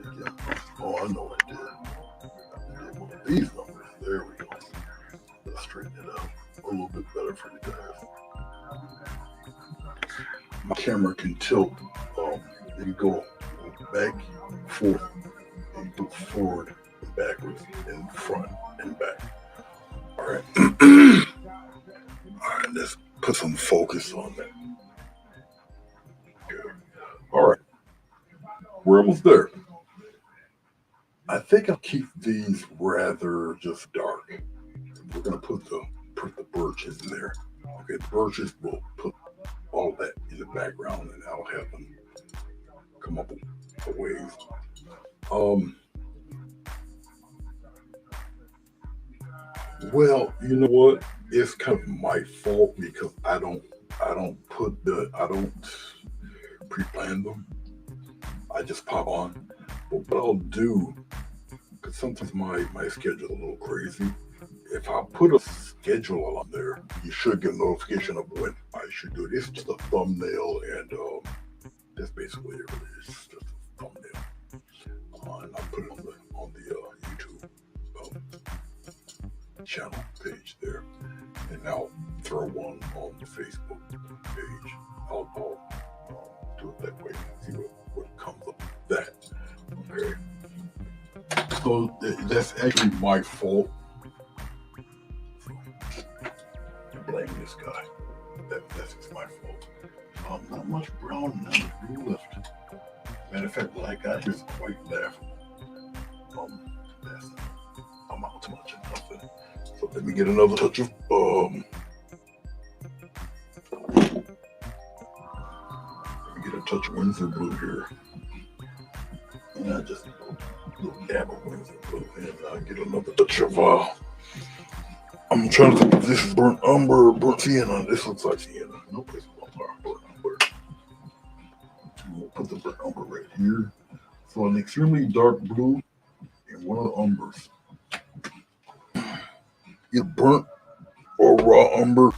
S1: again. Oh, I know I did. I did one of these numbers. There we go. Let's straighten it out a little bit better for you guys. My camera can tilt. You go back, forth, and go forward and backwards, and front and back. All right. All right. Let's put some focus on that. Good. All right. We're almost there. I think I'll keep these rather just dark. We're gonna put the birches in there. Okay, the birches will put all that in the background, and I'll have them come up a ways. Well, you know what? It's kind of my fault because I don't pre-plan them. I just pop on. But what I'll do, because sometimes my schedule is a little crazy. If I put a schedule on there, you should get a notification of when I should do it. It's just a thumbnail, and that's basically it. It's just a thumbnail, and I put it on the YouTube channel page there, and I'll throw one on the Facebook page. I'll do it that way. See what comes up with that. Okay. So that's actually my fault. Blame this guy. That's my fault. Not much brown, not much blue left. Matter of fact, what I got here is white left. That's not too much of nothing. So let me get another touch of let me get a touch of Windsor blue here. And just a little dab of Windsor blue, and I get another touch of I'm trying to think if this is burnt umber or burnt sienna. This looks like sienna. Nope, it's burnt umber. We'll put the burnt umber right here. So an extremely dark blue and one of the umbers. Either burnt or raw umber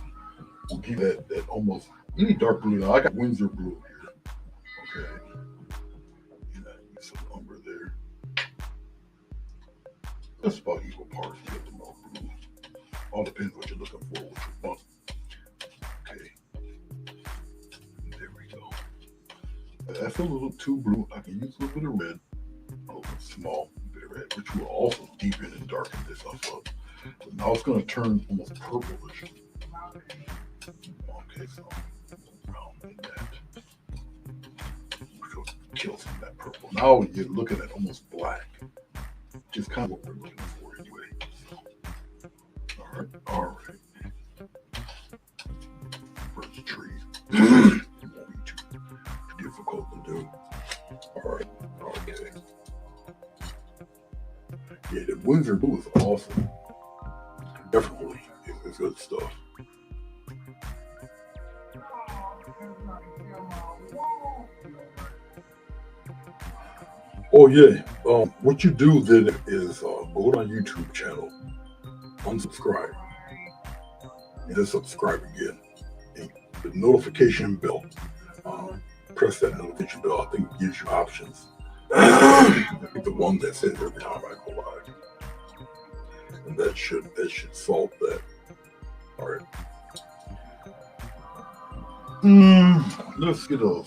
S1: will give that almost any dark blue. Now I got Windsor blue here. Okay. And I use some umber there. That's about equal parts to get the more blue. All depends what you're looking for, what you want. Okay. There we go. That's a little too blue. I can use a little bit of red. A little small bit of red, which will also deepen and darken this up. So now it's going to turn almost purplish. Okay, so brown in that. Which will kill some of that purple. Now you're looking at almost black, which is kind of what we're looking for anyway. All right. Birch trees. It won't be too difficult to do. All right. Okay. Yeah, the Windsor blue is awesome. Definitely, it's good stuff. Oh yeah. What you do then is go to my YouTube channel, unsubscribe, and then subscribe again. And the notification bell. Press that notification bell. I think it gives you options. I think the one that says every time I go live. And that should solve that. All right. Let's get a.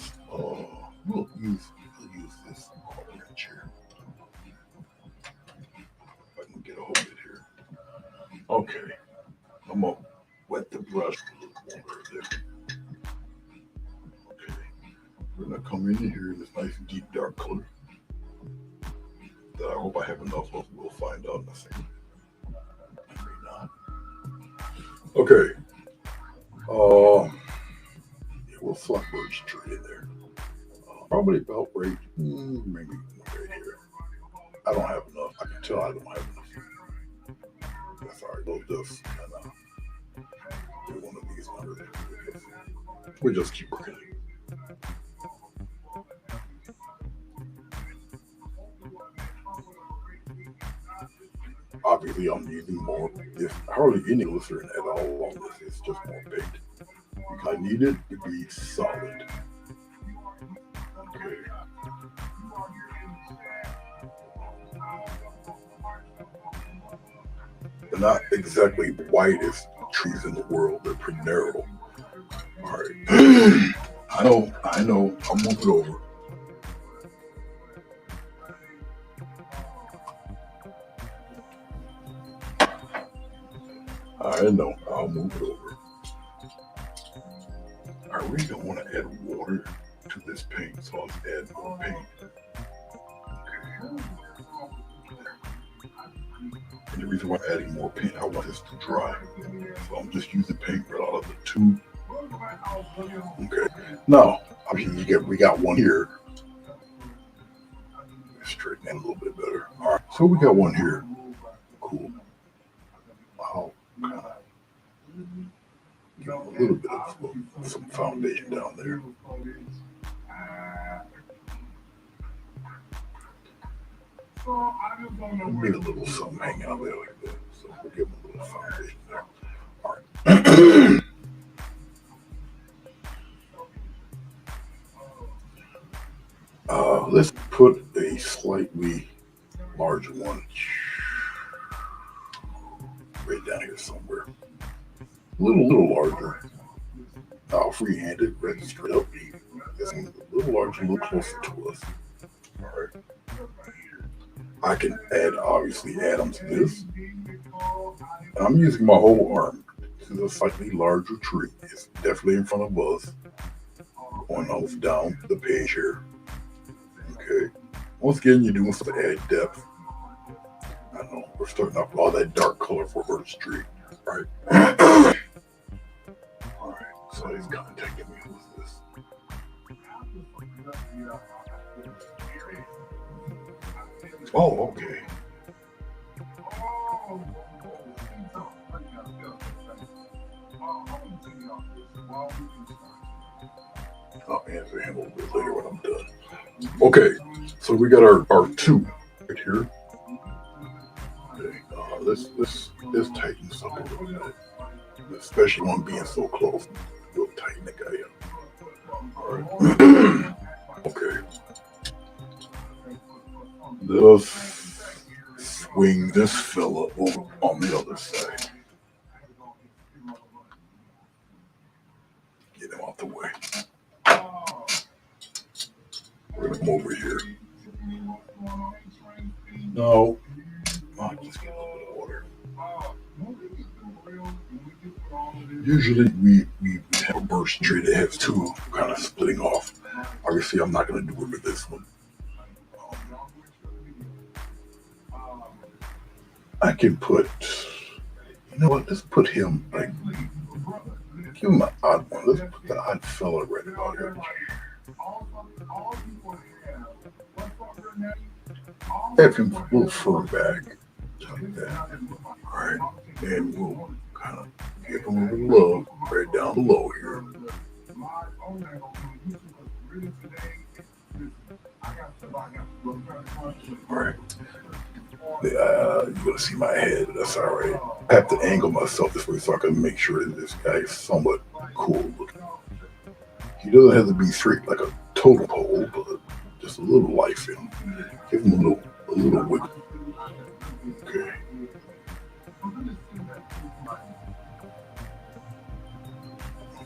S1: We'll use this orange here. If I can get a hold of it here. Okay. I'm gonna wet the brush a little more there. Okay. We're gonna come in here in this nice deep dark color. That I hope I have enough of. We'll find out in a second. Maybe not. Okay. Yeah, we'll slap birch tree in there. Probably about right, maybe right here. I don't have enough. I can tell I don't have enough. That's all right. We'll just kind of do one of these under there. We'll just keep working. Obviously, I'm using more. There's hardly any glycerin at all on this. It's just more baked. I need it to be solid. Okay. not exactly the widest trees in the world. They're pretty narrow. All right. I know. I'll move it over. I know. I'll move it over. I really don't want to add water to this paint, so I'll add more paint. Okay. And the reason why I'm adding more paint, I want this to dry. So I'm just using paint right out of the tube. Okay. Now, I mean, we got one here. Straighten that a little bit better. All right. So we got one here. Cool. I'll kind of give a little bit of some foundation down there. Maybe a little something hanging out there like that. So we'll give them a little foundation there. All right. Let's put a slightly larger one right down here somewhere. A little larger. I'll freehand it, right straight up. It's a little larger, a little closer to us. All right. I can obviously add them to this. And I'm using my whole arm. This is a slightly larger tree. It's definitely in front of us. Going off down the page here. Okay. Once again, you're doing some added depth. I know we're starting off with all that dark color for Birch Tree. Right. All right. So he's contacting me with this. Oh, okay. I'll answer him a little bit later when I'm done. Okay, so we got our two right here. Okay, let's tighten this up a little bit, especially one being so close. We'll tighten the guy up. All right. Okay. Let's swing this fella over on the other side. Get him out the way. We're gonna come over here. No. Oh, just get a little bit of water. Usually we have a birch tree that has two kind of splitting off. Obviously, I'm not going to do it with this one. I can put, you know what, let's put him, like, give him an odd one. Let's put the odd fella right about here. Have him a little fur back. Like that. All right, and we'll kind of give him a little love right down below here. All right. You're gonna see my head. That's all right. I have to angle myself this way so I can make sure that this guy is somewhat cool looking. He doesn't have to be straight like a total pole, but just a little life in him. Give him a little wiggle. Okay.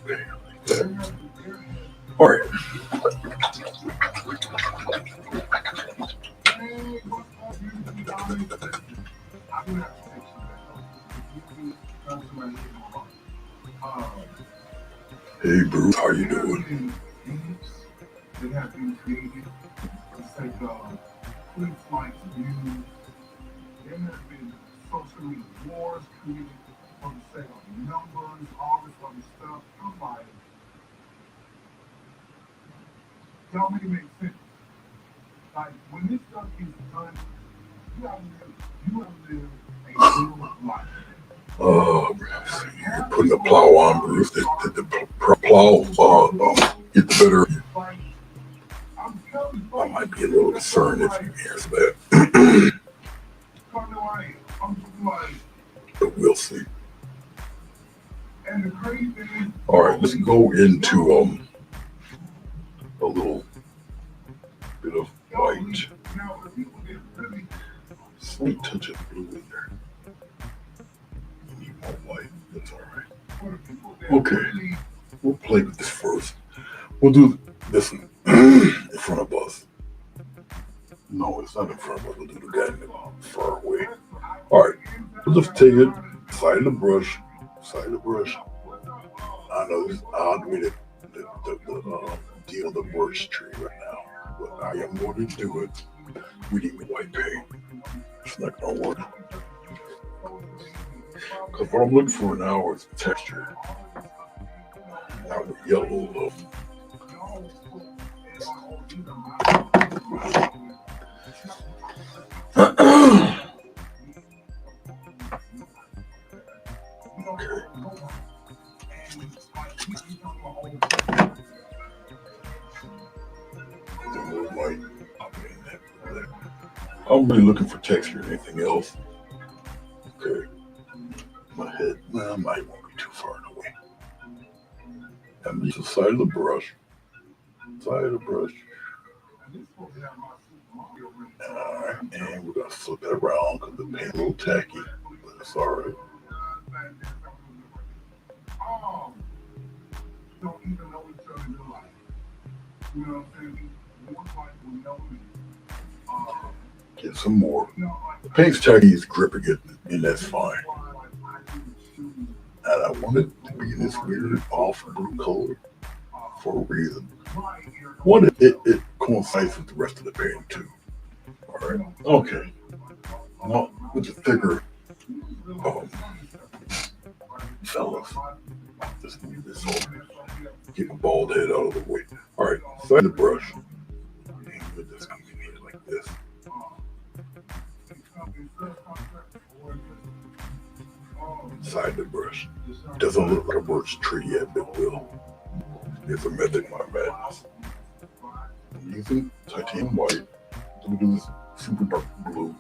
S1: Okay. Like that. All right. Hey Bruce, how you doing?
S2: Y'all make it make sense. Like when this stuff is done, you gotta live a real life.
S1: Oh, you're putting the plow on, Bruce. The plow get the better. I might be a little concerned if you answer that. But we'll see. All right, let's go into a little bit of white. Slight touch of blue in there. Okay, we'll play with this first. We'll do this one in front of us. No, it's not in front of us. We'll do the guy far away. All right, we'll just take it, side of the brush, side of the brush. I know this is odd way to deal with the birch tree right now, but I am going to do it. We need white paint. It's not going to work. Because what I'm looking for now is texture. Now the yellow look. Okay. White. I'm really looking for texture and anything else. Okay. My head, well, I might won't be too far away. I'm just the side of the brush. Side of the brush. Alright, and we're gonna flip it around because the paint a little tacky, but it's alright. Get some more. The paint's tacky, is gripping it, and that's fine. And I want it to be this weird off blue color for a reason. One, it coincides with the rest of the painting too. Alright, okay. Now, with the thicker fellas, just move this over. Keep a bald head out of the way. Alright, side the brush. And with this, I'm gonna hit it like this. Side the brush. Doesn't look like a birch tree yet, but it will. It's a method, my madness. I'm using titanium white. We'll do this super dark blue.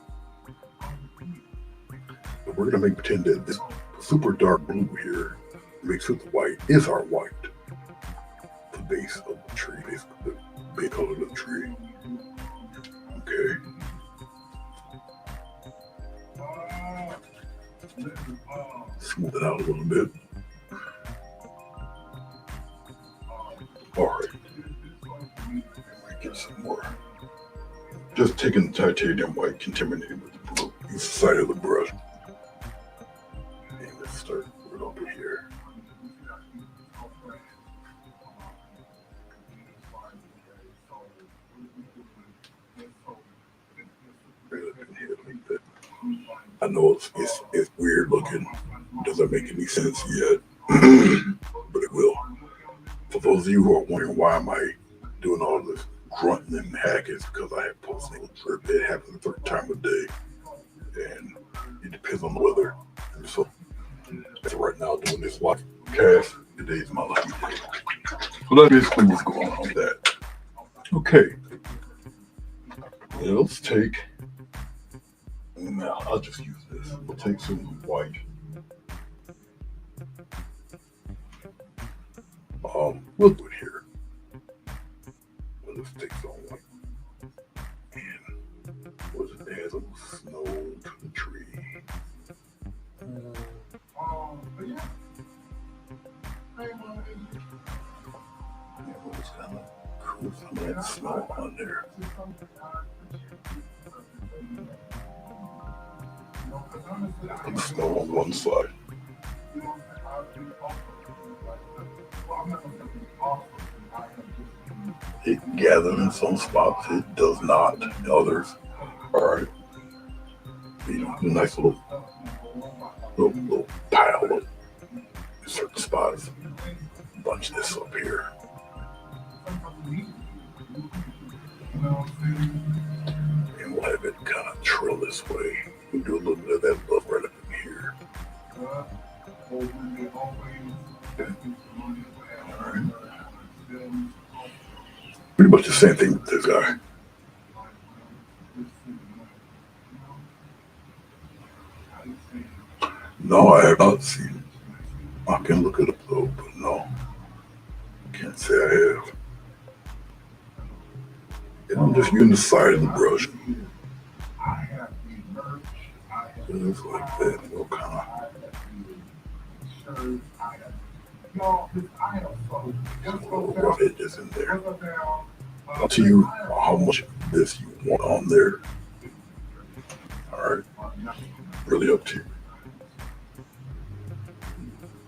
S1: But we're gonna make pretend that this super dark blue here mixed with the white is our white. The base of the tree, basically the base color of the tree. Okay. Smooth it out a little bit. Alright. Get some more. Just taking the titanium white, contaminated with the blue. Use the side of the brush. And let's start right over here. I know it's weird looking. Doesn't make any sense yet, but it will. For those of you who are wondering why am I doing all this grunting and hacking, it's because I have post-nasal drip. It happens a certain time of day, and it depends on the weather. And so right now doing this live cast, today's my lucky day. So that's basically what's going on with that. Okay. Let's take, now I'll just use this. We'll take some white. We'll do it here. Well, let's take some white. And what is it? It has a snow to the tree. It's kind of cool, some of that snow on there. Put snow on one side. It gathers in some spots, it does not in others. Alright. Nice little pile of certain spots. Bunch this up here. And we'll have it kind of trail this way. We'll do a little bit of that love right up in here. Alright. Pretty much the same thing with this guy. No, I have not seen it. I can look it up though, but no. Can't say I have. And I'm just using the side of the brush. Just like that, little kind of.
S2: y'all, I have so.
S1: Some little rough edges in there. Up to you how much of this you want on there. All right, really up to you.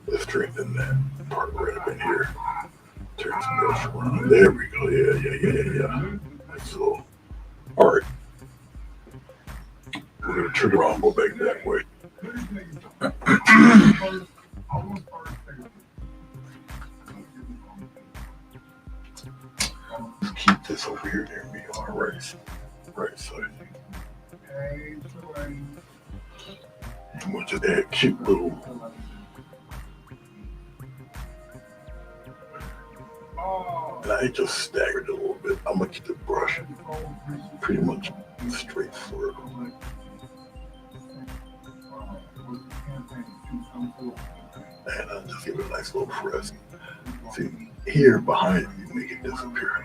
S1: Let's strengthen that part right up in here. Turn some brush around. There we go. Yeah. So, all right, we're gonna turn around and go back that way. Let's keep this over here near me on the right side. And we'll just add cute little. And I just staggered a little bit. I'm gonna keep the brush pretty much straight forward. And I'll just give it a nice little press. See, here behind you, make it disappear.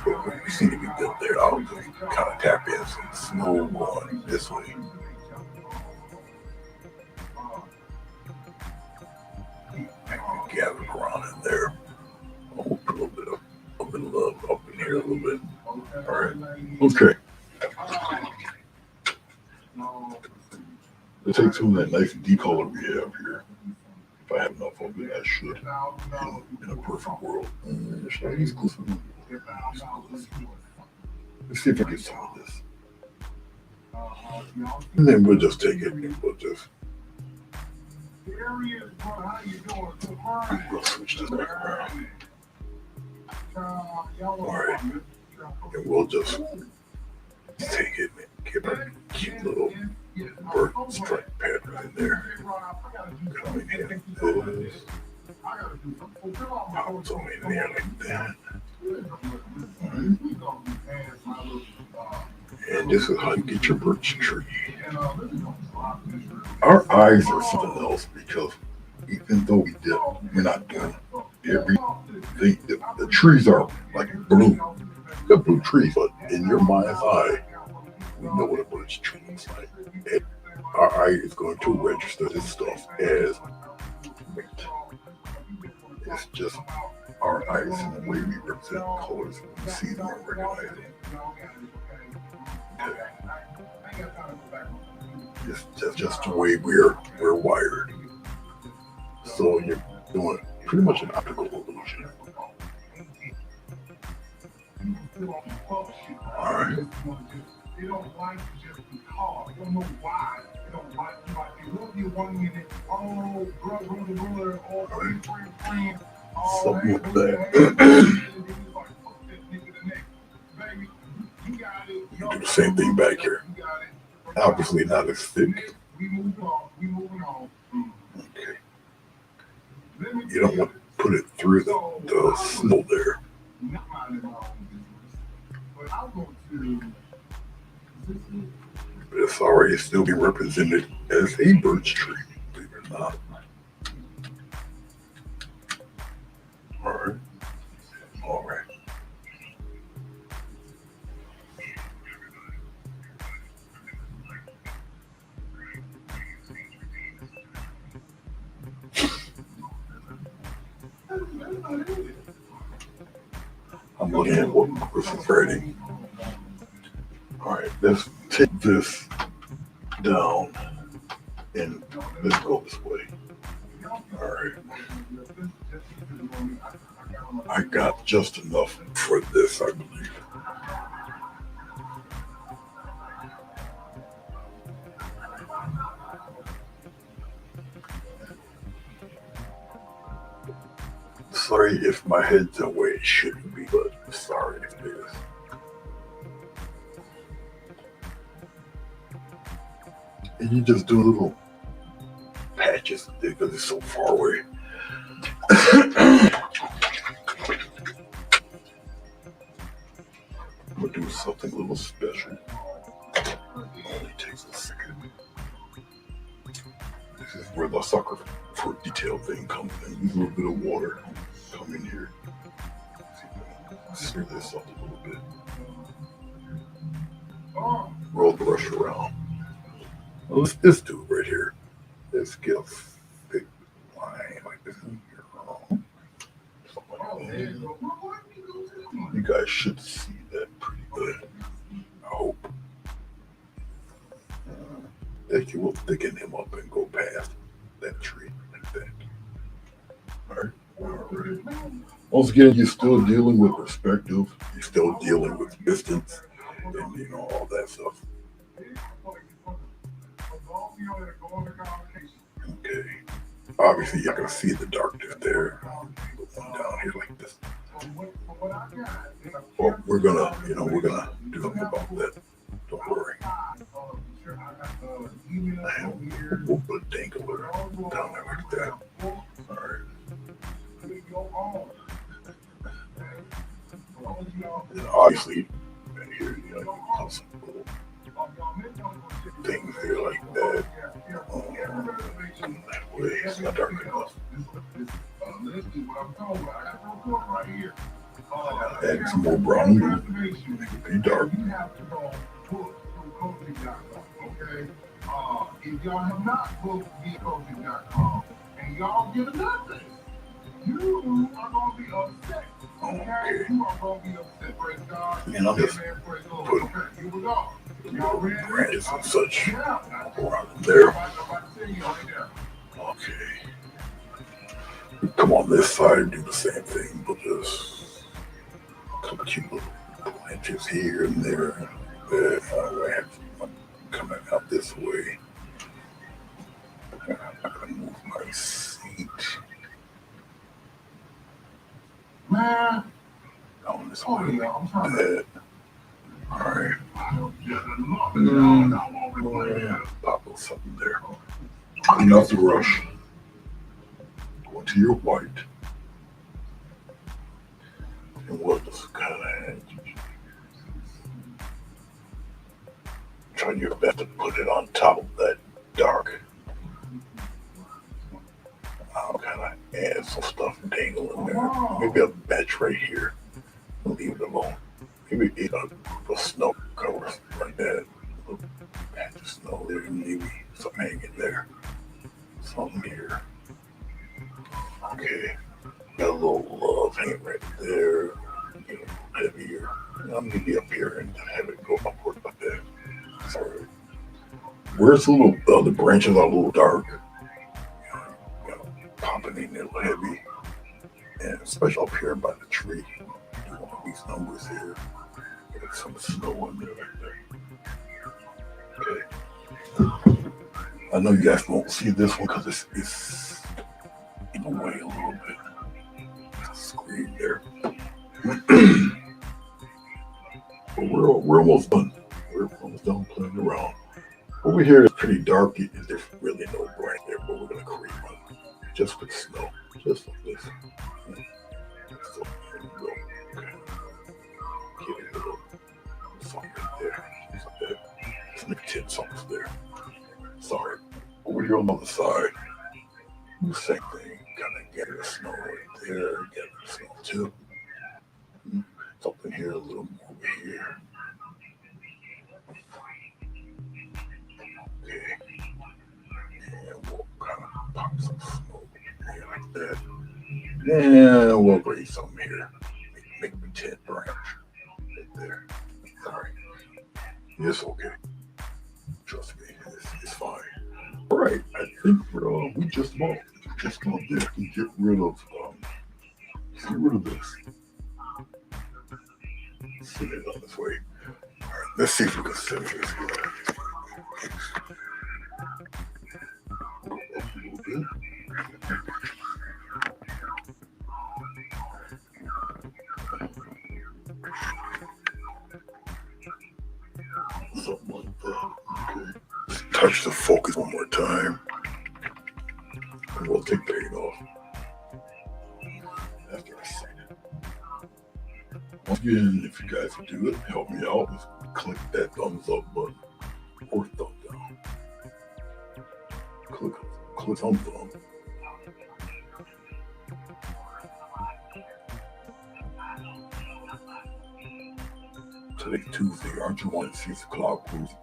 S1: But when you see it get up there, I'll just kind of tap in some snow going this way. And gather around in there. I'll put a little bit of love up in here a little bit. All right. Okay. Let's take some of that nice decolor we have here. If I have enough of it, I should. In a perfect world. Should I use glue? Let's see if I get some of this. And then we'll just take it and we'll just. We'll switch this back around. Alright. And we'll just take it and give it a cute little bird stripe pattern in there. Come in here like this. Pop some in there like that. And this is how you get your birch tree. Our eyes are something else because even though we're not doing everything, the trees are like blue. They're blue trees, but in your mind's eye, we know what a birch tree looks like. And our eye is going to register this stuff as white. It's just our eyes and the way we represent colors. We see them and recognize them. Okay. It's just the way we're wired. So you're doing pretty much an optical illusion. All right. They don't like you just because. You don't know why. They don't like you. Like they love you 1 minute. Oh, brother. Oh, friend. Something like that. You do the same thing back here. Obviously not as thick. Okay. You don't want to put it through the snow there. But it's already still being represented as a birch tree, believe it or not. All right. I'm looking at what Chris is writing. All right, let's take this down and let's go this way. All right. I got just enough for this, I believe. Sorry if my head's the way it shouldn't be, but sorry if it is. And you just do little patches because it's so far away. I'm gonna do something a little special. It only takes a second. This is where the sucker for detail thing comes in. Use a little bit of water. Come in here. Smear this up a little bit. Roll the brush around. Well, let's do it right here. Let's get a thick line like this. should see that pretty good. I hope that you will thicken him up and go past that tree like that. All right. All right. Once again, you're still dealing with perspective. You're still dealing with distance, and all that stuff. Okay. Obviously, you're gonna see the darkness there. Going down here like this. Well, we're gonna do something about that. Don't worry. And we'll put a dangler down there like that. All right. And obviously, right here, some little things here like that. That way, it's not dark enough. Add some more brown. Make it pretty dark.
S2: If y'all have not booked vcoaching.com and y'all get nothing, you are going to be upset. Okay? You are going to be upset. Praise God.
S1: And I'm just putting branches and such around there. Okay. Come on this side and do the same thing, but just some cute little branches here and there. I have coming out this way. I'm gonna move my seat.
S2: Man,
S1: On this way like that. Alright. Pop up something there. Clean out the rush. Go into your white. And we'll just kind of try your best to put it on top of that dark. I'll kind of add some stuff dangling there. Maybe a bench right here. Leave it alone. Maybe a group of snow covers like that. A little patch of snow there. Maybe something hanging there. Something here. Okay. Got a little love hanging right there. Heavier. Maybe up here and have it go upward like that. Sorry. Where's the branches are a little dark. Popping in a little heavy. And especially up here by the tree. All these numbers here. Get some snow in there like that. Okay. I know you guys won't see this one because it's in the way a little bit. Screen there. But we're almost done. We're almost done playing around. Over here is pretty dark. There's really no branch there, but we're gonna create one just with snow, just like this. So here we go. Okay. Get a little something right there, just like that. Just make 10 songs there. Sorry. Over here on the other side, the same thing. Kind of get the snow right there. Get the snow too. Something here, a little more over here. Okay. And we'll kind of pop some snow here like that. And we'll raise some here. Make me 10 branch right there. Sorry. It's okay. Trust me, it's fine. All right, I think we just about get rid of this. Send it on this way. All right, let's see if we can send this here. Go up a little bit. Something like that. Okay. Let's touch the focus one more time. And we'll take paint off. After a second. Once again, if you guys would do it, help me out. Just click that thumbs up button or thumb down. Click on thumb. Today's Tuesday. Aren't you wanting to see the cloud cruising?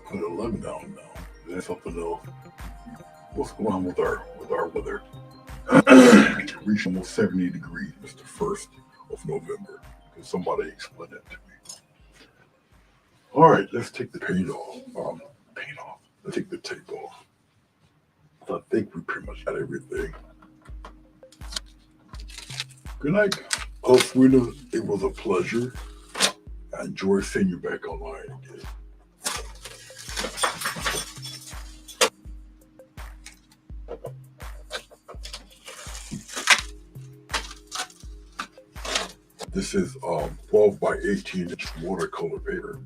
S1: put 11 down now. That's something else. What's going on with our weather? Reached almost 70 degrees. It's the 1st of November. Can somebody explain that to me? All right, let's take the paint off. Let's take the tape off. I think we pretty much got everything. Good night. Oh, sweetheart, it was a pleasure. I enjoy seeing you back online again. This is 12 by 18 inch watercolor paper.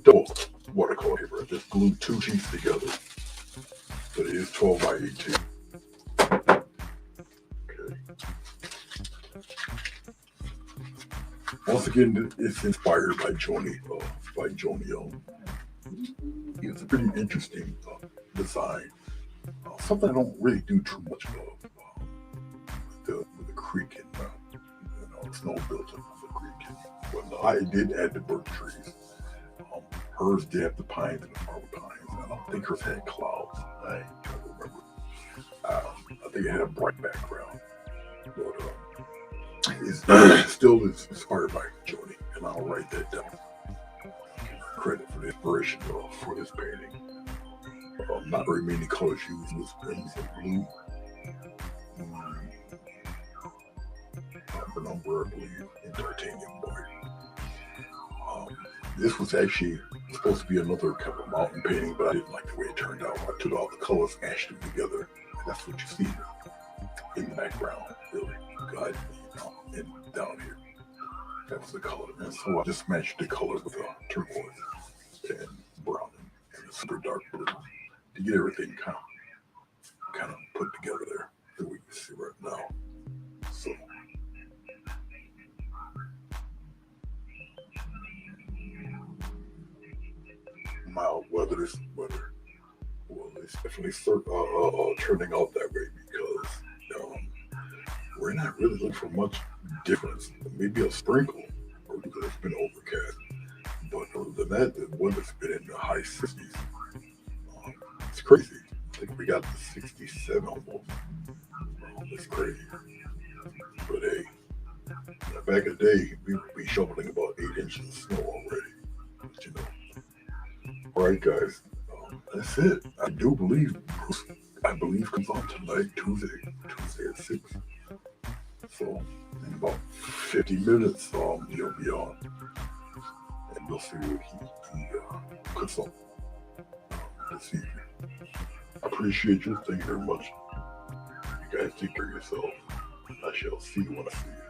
S1: Double watercolor paper. I just glued 2 sheets together. But it is 12 by 18. Okay. Once again, it's inspired by Joni. It's a pretty interesting design. Something I don't really do too much of with the creek and snow built up the creek. But I did add the birch trees. Hers did have the pines and the marble pines. I don't think hers had clouds. I don't remember. I think it had a bright background. But it's still is inspired by Joni, and I'll write that down. Credit for the inspiration for this painting. Not very many colors used was greens and blue. Copper number, I believe, and titanium white. This was actually supposed to be another kind of mountain painting, but I didn't like the way it turned out. I took all the colors, mashed them together, and that's what you see in the background, really. God, and down here. That was the color. And so I just matched the colors with turquoise and brown and a super dark blue to get everything kind of put together there that we can see right now. So mild weather. Well, it's definitely turning out that way because we're not really looking for much difference. Maybe a sprinkle, or because it's been overcast. But other than that, the weather's been in the high 60s. It's crazy. I think we got to 67 almost. It's crazy. But hey, back in the day, we would be shoveling about 8 inches of snow already. But, All right, guys. That's it. I believe comes on tonight, Tuesday at 6. So in about 50 minutes, he'll be on, and we'll see what he puts on this evening. I appreciate you. Thank you very much. You guys take care of yourself. I shall see you when I see you.